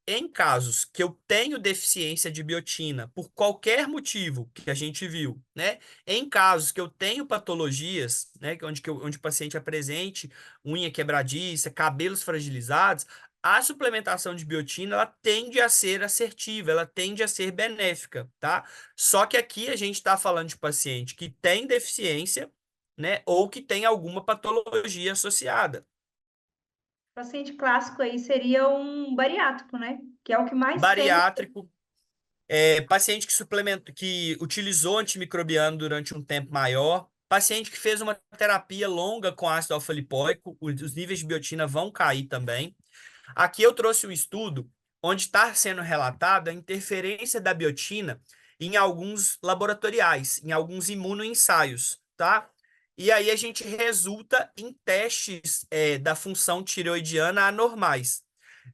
em casos que eu tenho deficiência de biotina, por qualquer motivo que a gente viu, né? Em casos que eu tenho patologias, né? Onde o paciente apresente unha quebradiça, cabelos fragilizados, a suplementação de biotina, ela tende a ser assertiva, ela tende a ser benéfica, tá? Só que aqui a gente está falando de paciente que tem deficiência, né? Ou que tem alguma patologia associada. O paciente clássico aí seria um bariátrico, né? Que é o que mais tem. Bariátrico, paciente que utilizou antimicrobiano durante um tempo maior, paciente que fez uma terapia longa com ácido alfa-lipoico, os níveis de biotina vão cair também. Aqui eu trouxe um estudo onde está sendo relatada a interferência da biotina em alguns laboratoriais, em alguns imunoensaios, tá? E aí a gente resulta em testes da função tireoidiana anormais.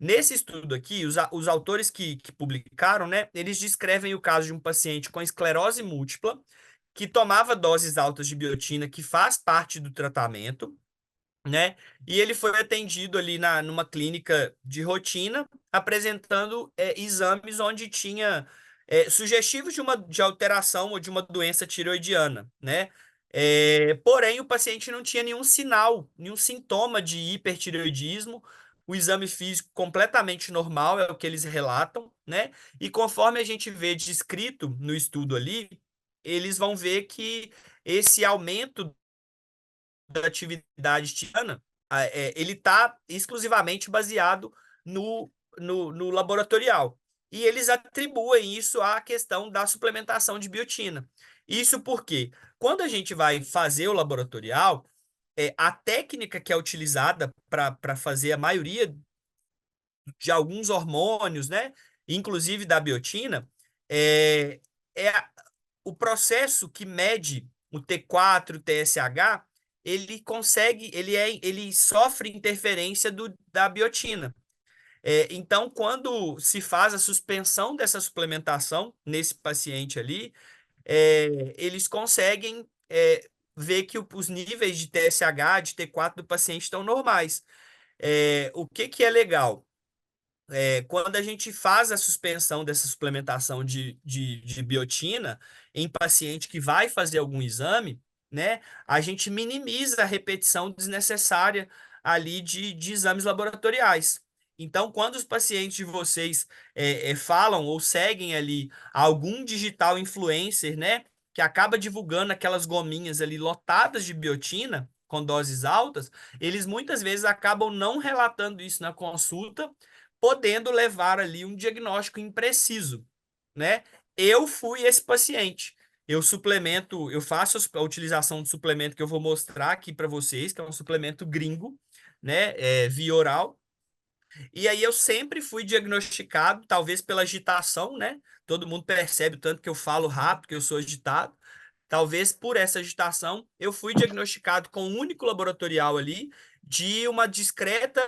Nesse estudo aqui, os autores que publicaram, né, eles descrevem o caso de um paciente com esclerose múltipla que tomava doses altas de biotina, que faz parte do tratamento, né? E ele foi atendido ali numa clínica de rotina, apresentando exames onde tinha sugestivos de alteração ou de uma doença tiroidiana, né? Porém, o paciente não tinha nenhum sinal, nenhum sintoma de hipertireoidismo, o exame físico completamente normal, é o que eles relatam, né? E conforme a gente vê descrito no estudo ali, eles vão ver que esse aumento da atividade tiana, ele está exclusivamente baseado no laboratorial. E eles atribuem isso à questão da suplementação de biotina. Isso porque, quando a gente vai fazer o laboratorial, a técnica que é utilizada para fazer a maioria de alguns hormônios, né, inclusive da biotina, é o processo que mede o T4, o TSH, ele sofre interferência da biotina. Então, quando se faz a suspensão dessa suplementação nesse paciente ali, eles conseguem ver que os níveis de TSH, de T4 do paciente estão normais. O que é legal? Quando a gente faz a suspensão dessa suplementação de biotina em paciente que vai fazer algum exame, né, a gente minimiza a repetição desnecessária ali de exames laboratoriais. Então, quando os pacientes de vocês falam ou seguem ali algum digital influencer, né, que acaba divulgando aquelas gominhas ali lotadas de biotina com doses altas, eles muitas vezes acabam não relatando isso na consulta, podendo levar ali um diagnóstico impreciso, né? Eu fui esse paciente. Eu suplemento, eu faço a utilização de suplemento que eu vou mostrar aqui para vocês, que é um suplemento gringo, né? Via oral. E aí eu sempre fui diagnosticado, talvez pela agitação, né? Todo mundo percebe o tanto que eu falo rápido, que eu sou agitado. talvez por essa agitação, eu fui diagnosticado com um único laboratorial ali de uma discreta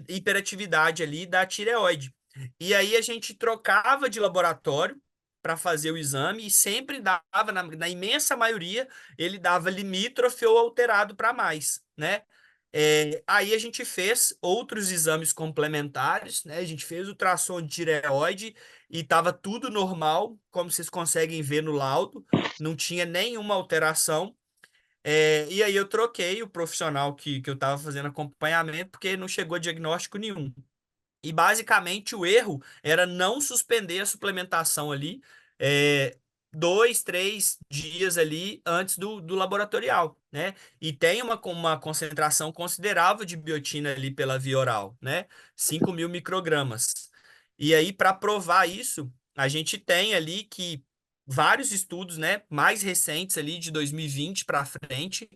hiperatividade ali da tireoide. E aí a gente trocava de laboratório para fazer o exame e sempre dava, na imensa maioria, ele dava limítrofe ou alterado para mais, né? Aí a gente fez outros exames complementares, né? A gente fez ultrassom de tireoide e estava tudo normal, como vocês conseguem ver no laudo, não tinha nenhuma alteração. E aí eu troquei o profissional que eu estava fazendo acompanhamento, porque não chegou a diagnóstico nenhum. E basicamente o erro era não suspender a suplementação ali, é, 2, 3 dias ali antes do laboratorial, né? E tem uma concentração considerável de biotina ali pela via oral, né? 5.000 microgramas. E aí, para provar isso, a gente tem ali que vários estudos, né, mais recentes ali de 2020 para frente,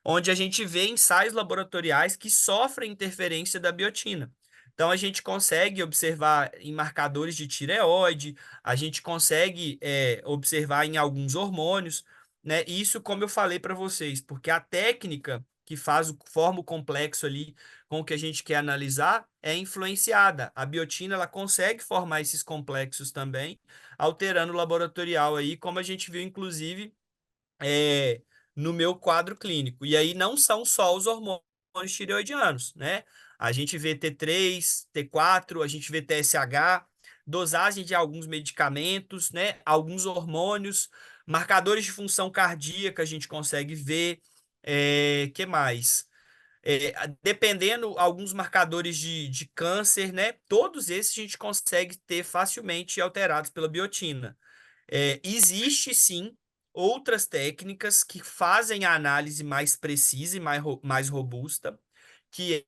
onde a gente vê ensaios laboratoriais que sofrem interferência da biotina. Então, a gente consegue observar em marcadores de tireoide, a gente consegue observar em alguns hormônios, né? Isso, como eu falei para vocês, porque a técnica que forma o complexo ali com o que a gente quer analisar é influenciada. A biotina, ela consegue formar esses complexos também, alterando o laboratorial aí, como a gente viu, inclusive, é, no meu quadro clínico. E aí não são só os hormônios tireoidianos, né? A gente vê T3, T4, a gente vê TSH, dosagem de alguns medicamentos, né? Alguns hormônios, marcadores de função cardíaca a gente consegue ver. Que mais? Dependendo, alguns marcadores de câncer, né? Todos esses a gente consegue ter facilmente alterados pela biotina. Existe sim outras técnicas que fazem a análise mais precisa e mais robusta, que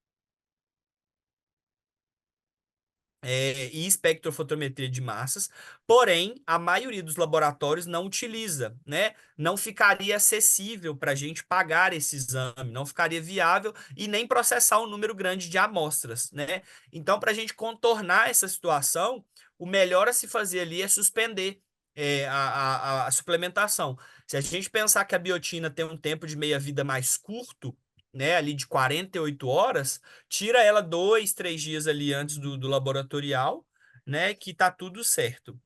e espectrofotometria de massas, porém, a maioria dos laboratórios não utiliza, né? Não ficaria acessível para a gente pagar esse exame, não ficaria viável e nem processar um número grande de amostras, né? Então, para a gente contornar essa situação, o melhor a se fazer ali é suspender a suplementação. Se a gente pensar que a biotina tem um tempo de meia-vida mais curto, né, ali de 48 horas, tira ela 2, 3 dias ali antes do laboratorial, né? Que tá tudo certo.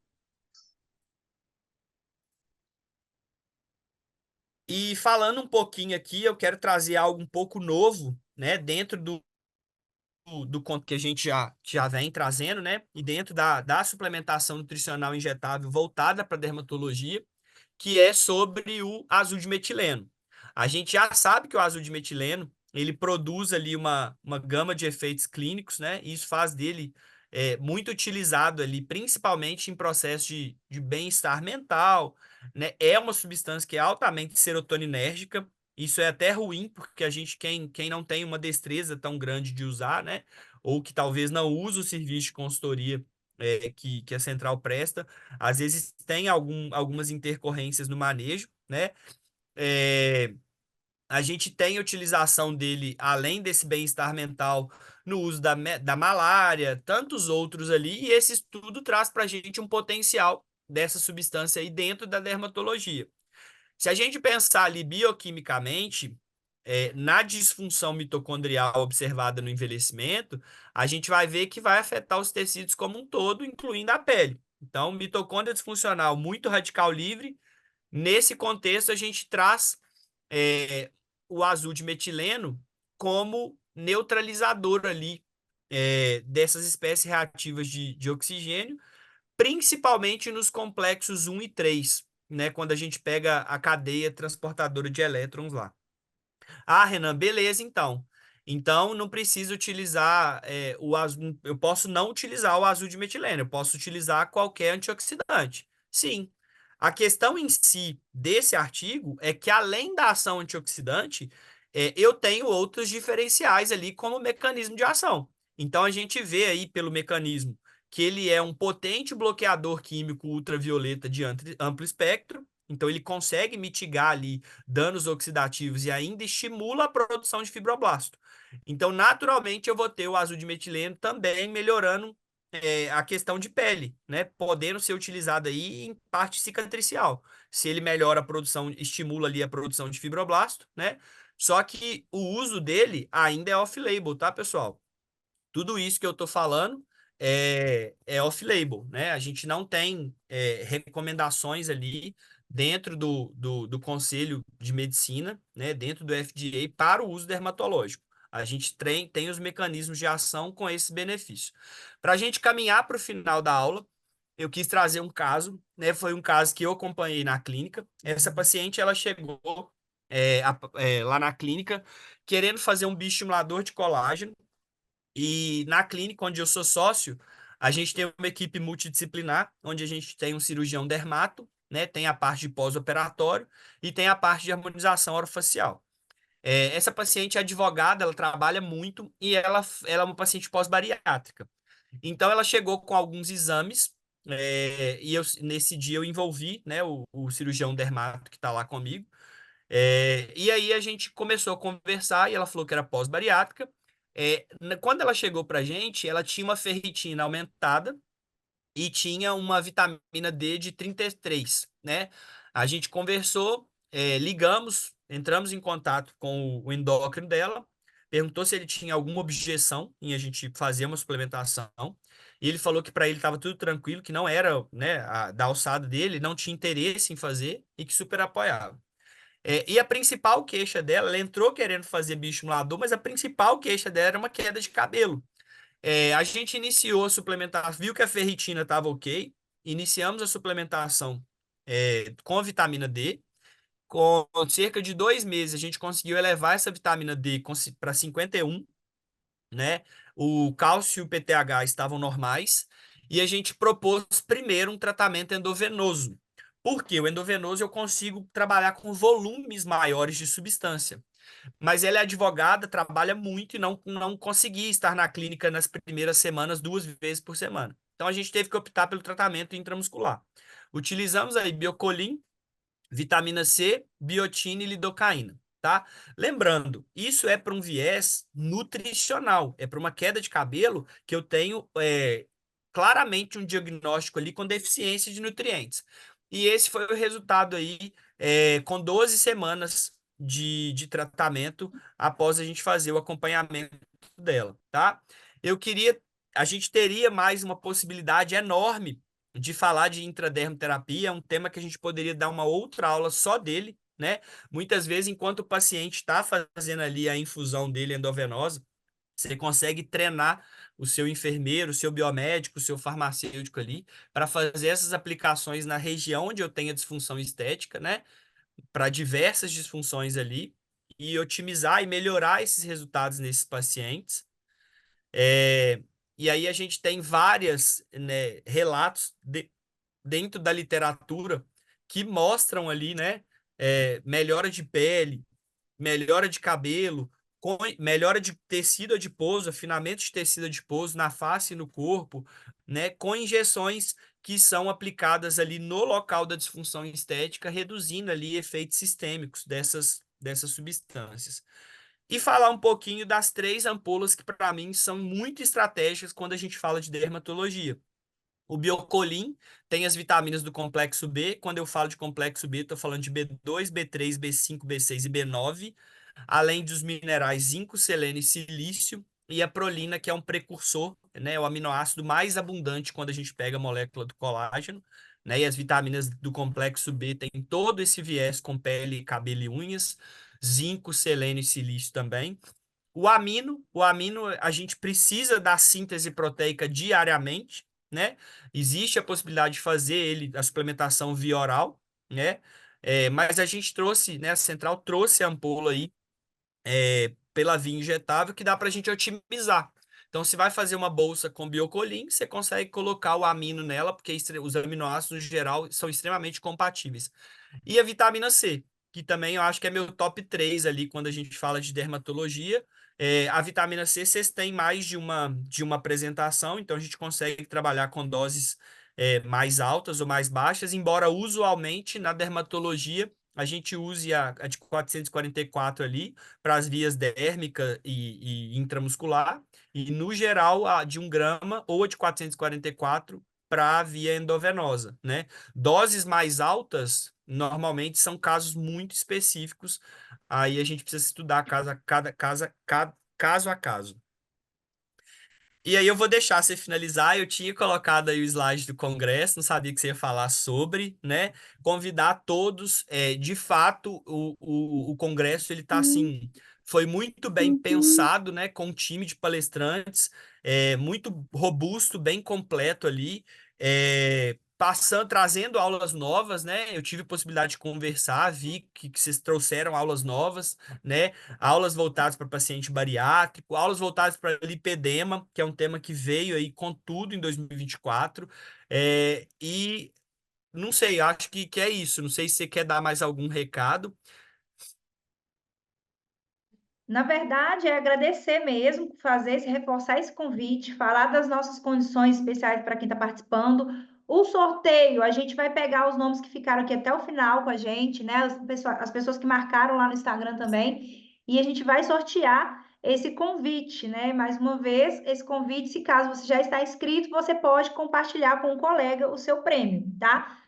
E falando um pouquinho aqui, eu quero trazer algo um pouco novo, né? Dentro do conto que a gente já vem trazendo, né? E dentro da suplementação nutricional injetável voltada para dermatologia, que é sobre o azul de metileno. A gente já sabe que o azul de metileno ele produz ali uma gama de efeitos clínicos, né? E isso faz dele muito utilizado ali, principalmente em processos de bem-estar mental, né? É uma substância que é altamente serotoninérgica. Isso é até ruim, porque a gente, quem não tem uma destreza tão grande de usar, né? Ou que talvez não use o serviço de consultoria que a central presta, às vezes tem algumas intercorrências no manejo, né? É, a gente tem a utilização dele, além desse bem-estar mental, no uso da malária, tantos outros ali, e esse estudo traz para a gente um potencial dessa substância aí dentro da dermatologia. Se a gente pensar ali bioquimicamente, na disfunção mitocondrial observada no envelhecimento, a gente vai ver que vai afetar os tecidos como um todo, incluindo a pele. Então, mitocôndria disfuncional muito radical livre. Nesse contexto, a gente traz é, o azul de metileno como neutralizador ali dessas espécies reativas de oxigênio, principalmente nos complexos 1 e 3, né? Quando a gente pega a cadeia transportadora de elétrons lá. Ah, Renan, beleza, então. Então, não preciso utilizar o azul. Eu posso não utilizar o azul de metileno, eu posso utilizar qualquer antioxidante. Sim. A questão em si desse artigo é que, além da ação antioxidante, eu tenho outros diferenciais ali como mecanismo de ação. Então, a gente vê aí pelo mecanismo que ele é um potente bloqueador químico ultravioleta de amplo espectro. Então, ele consegue mitigar ali danos oxidativos e ainda estimula a produção de fibroblasto. Então, naturalmente, eu vou ter o azul de metileno também melhorando a questão de pele, né? Podendo ser utilizado aí em parte cicatricial. Se ele melhora a produção, estimula ali a produção de fibroblasto, né? Só que o uso dele ainda é off-label, tá, pessoal? Tudo isso que eu estou falando é off-label, né? A gente não tem recomendações ali dentro do Conselho de Medicina, né? Dentro do FDA para o uso dermatológico. A gente tem os mecanismos de ação com esse benefício. Para a gente caminhar para o final da aula, eu quis trazer um caso, né? Foi um caso que eu acompanhei na clínica. Essa paciente, ela chegou lá na clínica querendo fazer um bioestimulador de colágeno e na clínica onde eu sou sócio, a gente tem uma equipe multidisciplinar, onde a gente tem um cirurgião dermato, né? Tem a parte de pós-operatório e tem a parte de harmonização orofacial. Essa paciente é advogada, ela trabalha muito e ela é uma paciente pós-bariátrica. Então, ela chegou com alguns exames e nesse dia eu envolvi, né, o cirurgião dermato que está lá comigo. E aí a gente começou a conversar e ela falou que era pós-bariátrica. Quando ela chegou pra gente, ela tinha uma ferritina aumentada e tinha uma vitamina D de 33, né? A gente conversou, ligamos, entramos em contato com o endócrino dela, perguntou se ele tinha alguma objeção em a gente fazer uma suplementação. E ele falou que para ele estava tudo tranquilo, que não era, né, da alçada dele, não tinha interesse em fazer e que super apoiava. E a principal queixa dela, ela entrou querendo fazer bioestimulador, mas a principal queixa dela era uma queda de cabelo. A gente iniciou a suplementação, viu que a ferritina estava ok, iniciamos a suplementação com a vitamina D. Com cerca de 2 meses, a gente conseguiu elevar essa vitamina D para 51, né? O cálcio e o PTH estavam normais e a gente propôs primeiro um tratamento endovenoso. Porque o endovenoso eu consigo trabalhar com volumes maiores de substância. Mas ela é advogada, trabalha muito e não conseguia estar na clínica nas primeiras semanas, 2 vezes por semana. Então a gente teve que optar pelo tratamento intramuscular. Utilizamos aí biocolin, vitamina C, biotina e lidocaína, tá? Lembrando, isso é para um viés nutricional, é para uma queda de cabelo que eu tenho claramente um diagnóstico ali com deficiência de nutrientes. E esse foi o resultado aí com 12 semanas de tratamento após a gente fazer o acompanhamento dela, tá? Eu queria, a gente teria mais uma possibilidade enorme de falar de intradermoterapia, é um tema que a gente poderia dar uma outra aula só dele, né? Muitas vezes, enquanto o paciente está fazendo ali a infusão dele endovenosa, você consegue treinar o seu enfermeiro, o seu biomédico, o seu farmacêutico ali, para fazer essas aplicações na região onde eu tenho a disfunção estética, né? Para diversas disfunções ali, e otimizar e melhorar esses resultados nesses pacientes. É, e aí a gente tem várias, né, relatos dentro da literatura que mostram ali, né, melhora de pele, melhora de cabelo, melhora de tecido adiposo, afinamento de tecido adiposo na face e no corpo, né, com injeções que são aplicadas ali no local da disfunção estética, reduzindo ali efeitos sistêmicos dessas substâncias. E falar um pouquinho das 3 ampolas que, para mim, são muito estratégicas quando a gente fala de dermatologia. O biocolin tem as vitaminas do complexo B. Quando eu falo de complexo B, estou falando de B2, B3, B5, B6 e B9, além dos minerais zinco, selênio e silício, e a prolina, que é um precursor, né, o aminoácido mais abundante quando a gente pega a molécula do colágeno, né, e as vitaminas do complexo B têm todo esse viés com pele, cabelo e unhas, zinco, selênio e silício também. O amino a gente precisa da síntese proteica diariamente, né? Existe a possibilidade de fazer a suplementação via oral, né? Mas a gente trouxe, né? A Central trouxe a ampola aí pela via injetável que dá para a gente otimizar. Então, se vai fazer uma bolsa com biocolin, você consegue colocar o amino nela, porque os aminoácidos, em geral, são extremamente compatíveis. E a vitamina C, que também eu acho que é meu top 3 ali quando a gente fala de dermatologia. A vitamina C, vocês têm mais de uma apresentação, então a gente consegue trabalhar com doses mais altas ou mais baixas, embora usualmente na dermatologia a gente use a de 444 ali para as vias dérmica e intramuscular, e no geral a de 1 grama ou a de 444 para via endovenosa, né? Doses mais altas normalmente são casos muito específicos, aí a gente precisa estudar caso a caso. E aí eu vou deixar você finalizar. Eu tinha colocado aí o slide do Congresso, não sabia que você ia falar sobre, né? Convidar todos. De fato, o Congresso ele está assim, foi muito bem pensado, né? Com um time de palestrantes, muito robusto, bem completo ali. Passando, trazendo aulas novas, né? Eu tive possibilidade de conversar, vi que vocês trouxeram aulas novas, né? Aulas voltadas para paciente bariátrico, aulas voltadas para lipedema, que é um tema que veio aí com tudo em 2024. E não sei, acho que é isso. Não sei se você quer dar mais algum recado. Na verdade, é agradecer mesmo, reforçar esse convite, falar das nossas condições especiais para quem está participando. O sorteio, a gente vai pegar os nomes que ficaram aqui até o final com a gente, né? As pessoas que marcaram lá no Instagram também, e a gente vai sortear esse convite, né? Mais uma vez, esse convite, se caso você já está inscrito, você pode compartilhar com um colega o seu prêmio, tá?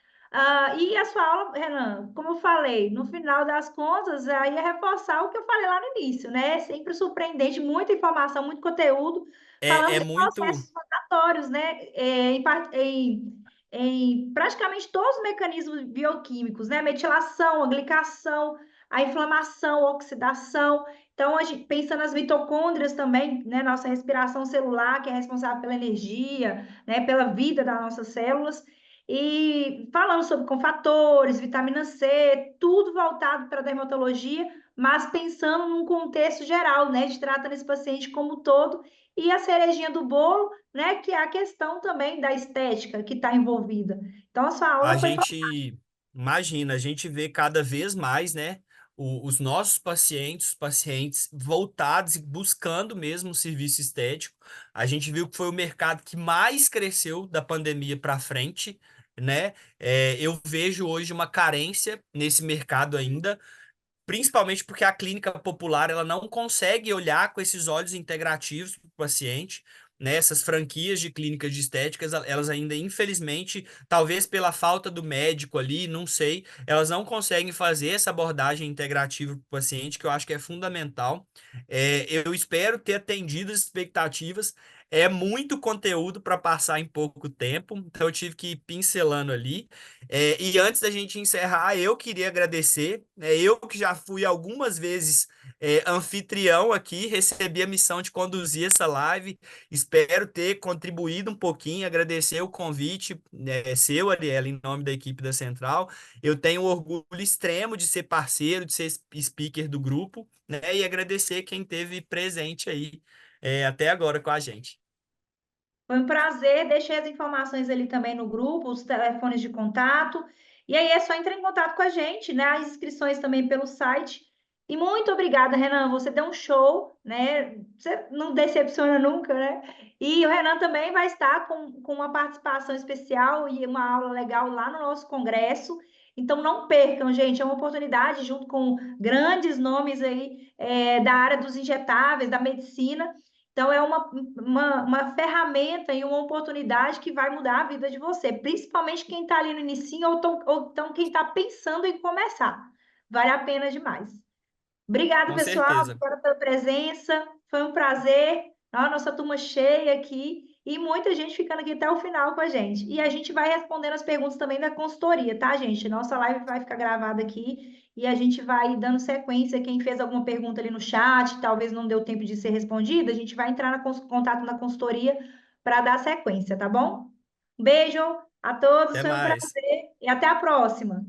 E a sua aula, Renan, como eu falei, no final das contas, aí é reforçar o que eu falei lá no início, né? Sempre surpreendente, muita informação, muito conteúdo, falando É de muito. processos rotatórios, né? Em praticamente todos os mecanismos bioquímicos, né? Metilação, a glicação, a inflamação, a oxidação. Então, a gente pensa nas mitocôndrias também, né? Nossa respiração celular, que é responsável pela energia, né? Pela vida das nossas células. E falando sobre cofatores, vitamina C, tudo voltado para a dermatologia, mas pensando num contexto geral, né, de tratando esse paciente como um todo, e a cerejinha do bolo, né, que é a questão também da estética que está envolvida. Então, a sua A aula foi gente imagina, a gente vê cada vez mais, né, os nossos pacientes, os pacientes voltados e buscando mesmo um serviço estético. A gente viu que foi o mercado que mais cresceu da pandemia para frente, né? Eu vejo hoje uma carência nesse mercado ainda, principalmente porque a clínica popular ela não consegue olhar com esses olhos integrativos para o paciente, né? Essas franquias de clínicas de estéticas, elas ainda, infelizmente, talvez pela falta do médico ali, não sei, elas não conseguem fazer essa abordagem integrativa para o paciente, que eu acho que é fundamental. Eu espero ter atendido as expectativas. É muito conteúdo para passar em pouco tempo, então eu tive que ir pincelando ali. E antes da gente encerrar, eu queria agradecer, né, eu que já fui algumas vezes anfitrião aqui, recebi a missão de conduzir essa live, espero ter contribuído um pouquinho, agradecer o convite, né, seu, Ariela, em nome da equipe da Central. Eu tenho orgulho extremo de ser parceiro, de ser speaker do grupo, né, e agradecer quem esteve presente aí até agora com a gente. Foi um prazer, deixei as informações ali também no grupo, os telefones de contato. E aí é só entrar em contato com a gente, né? As inscrições também pelo site. E muito obrigada, Renan. Você deu um show, né? Você não decepciona nunca, né? E o Renan também vai estar com uma participação especial e uma aula legal lá no nosso congresso. Então não percam, gente. É uma oportunidade, junto com grandes nomes aí da área dos injetáveis, da medicina. Então, é uma ferramenta e uma oportunidade que vai mudar a vida de você, principalmente quem está ali no início ou então quem está pensando em começar. Vale a pena demais. Obrigada, Com pessoal, certeza. pela presença. Foi um prazer. A nossa turma cheia aqui e muita gente ficando aqui até o final com a gente. E a gente vai respondendo as perguntas também da consultoria, tá, gente? Nossa live vai ficar gravada aqui e a gente vai dando sequência. Quem fez alguma pergunta ali no chat, talvez não deu tempo de ser respondida, a gente vai entrar em contato na consultoria para dar sequência, tá bom? Beijo a todos, Até foi um mais. prazer e até a próxima.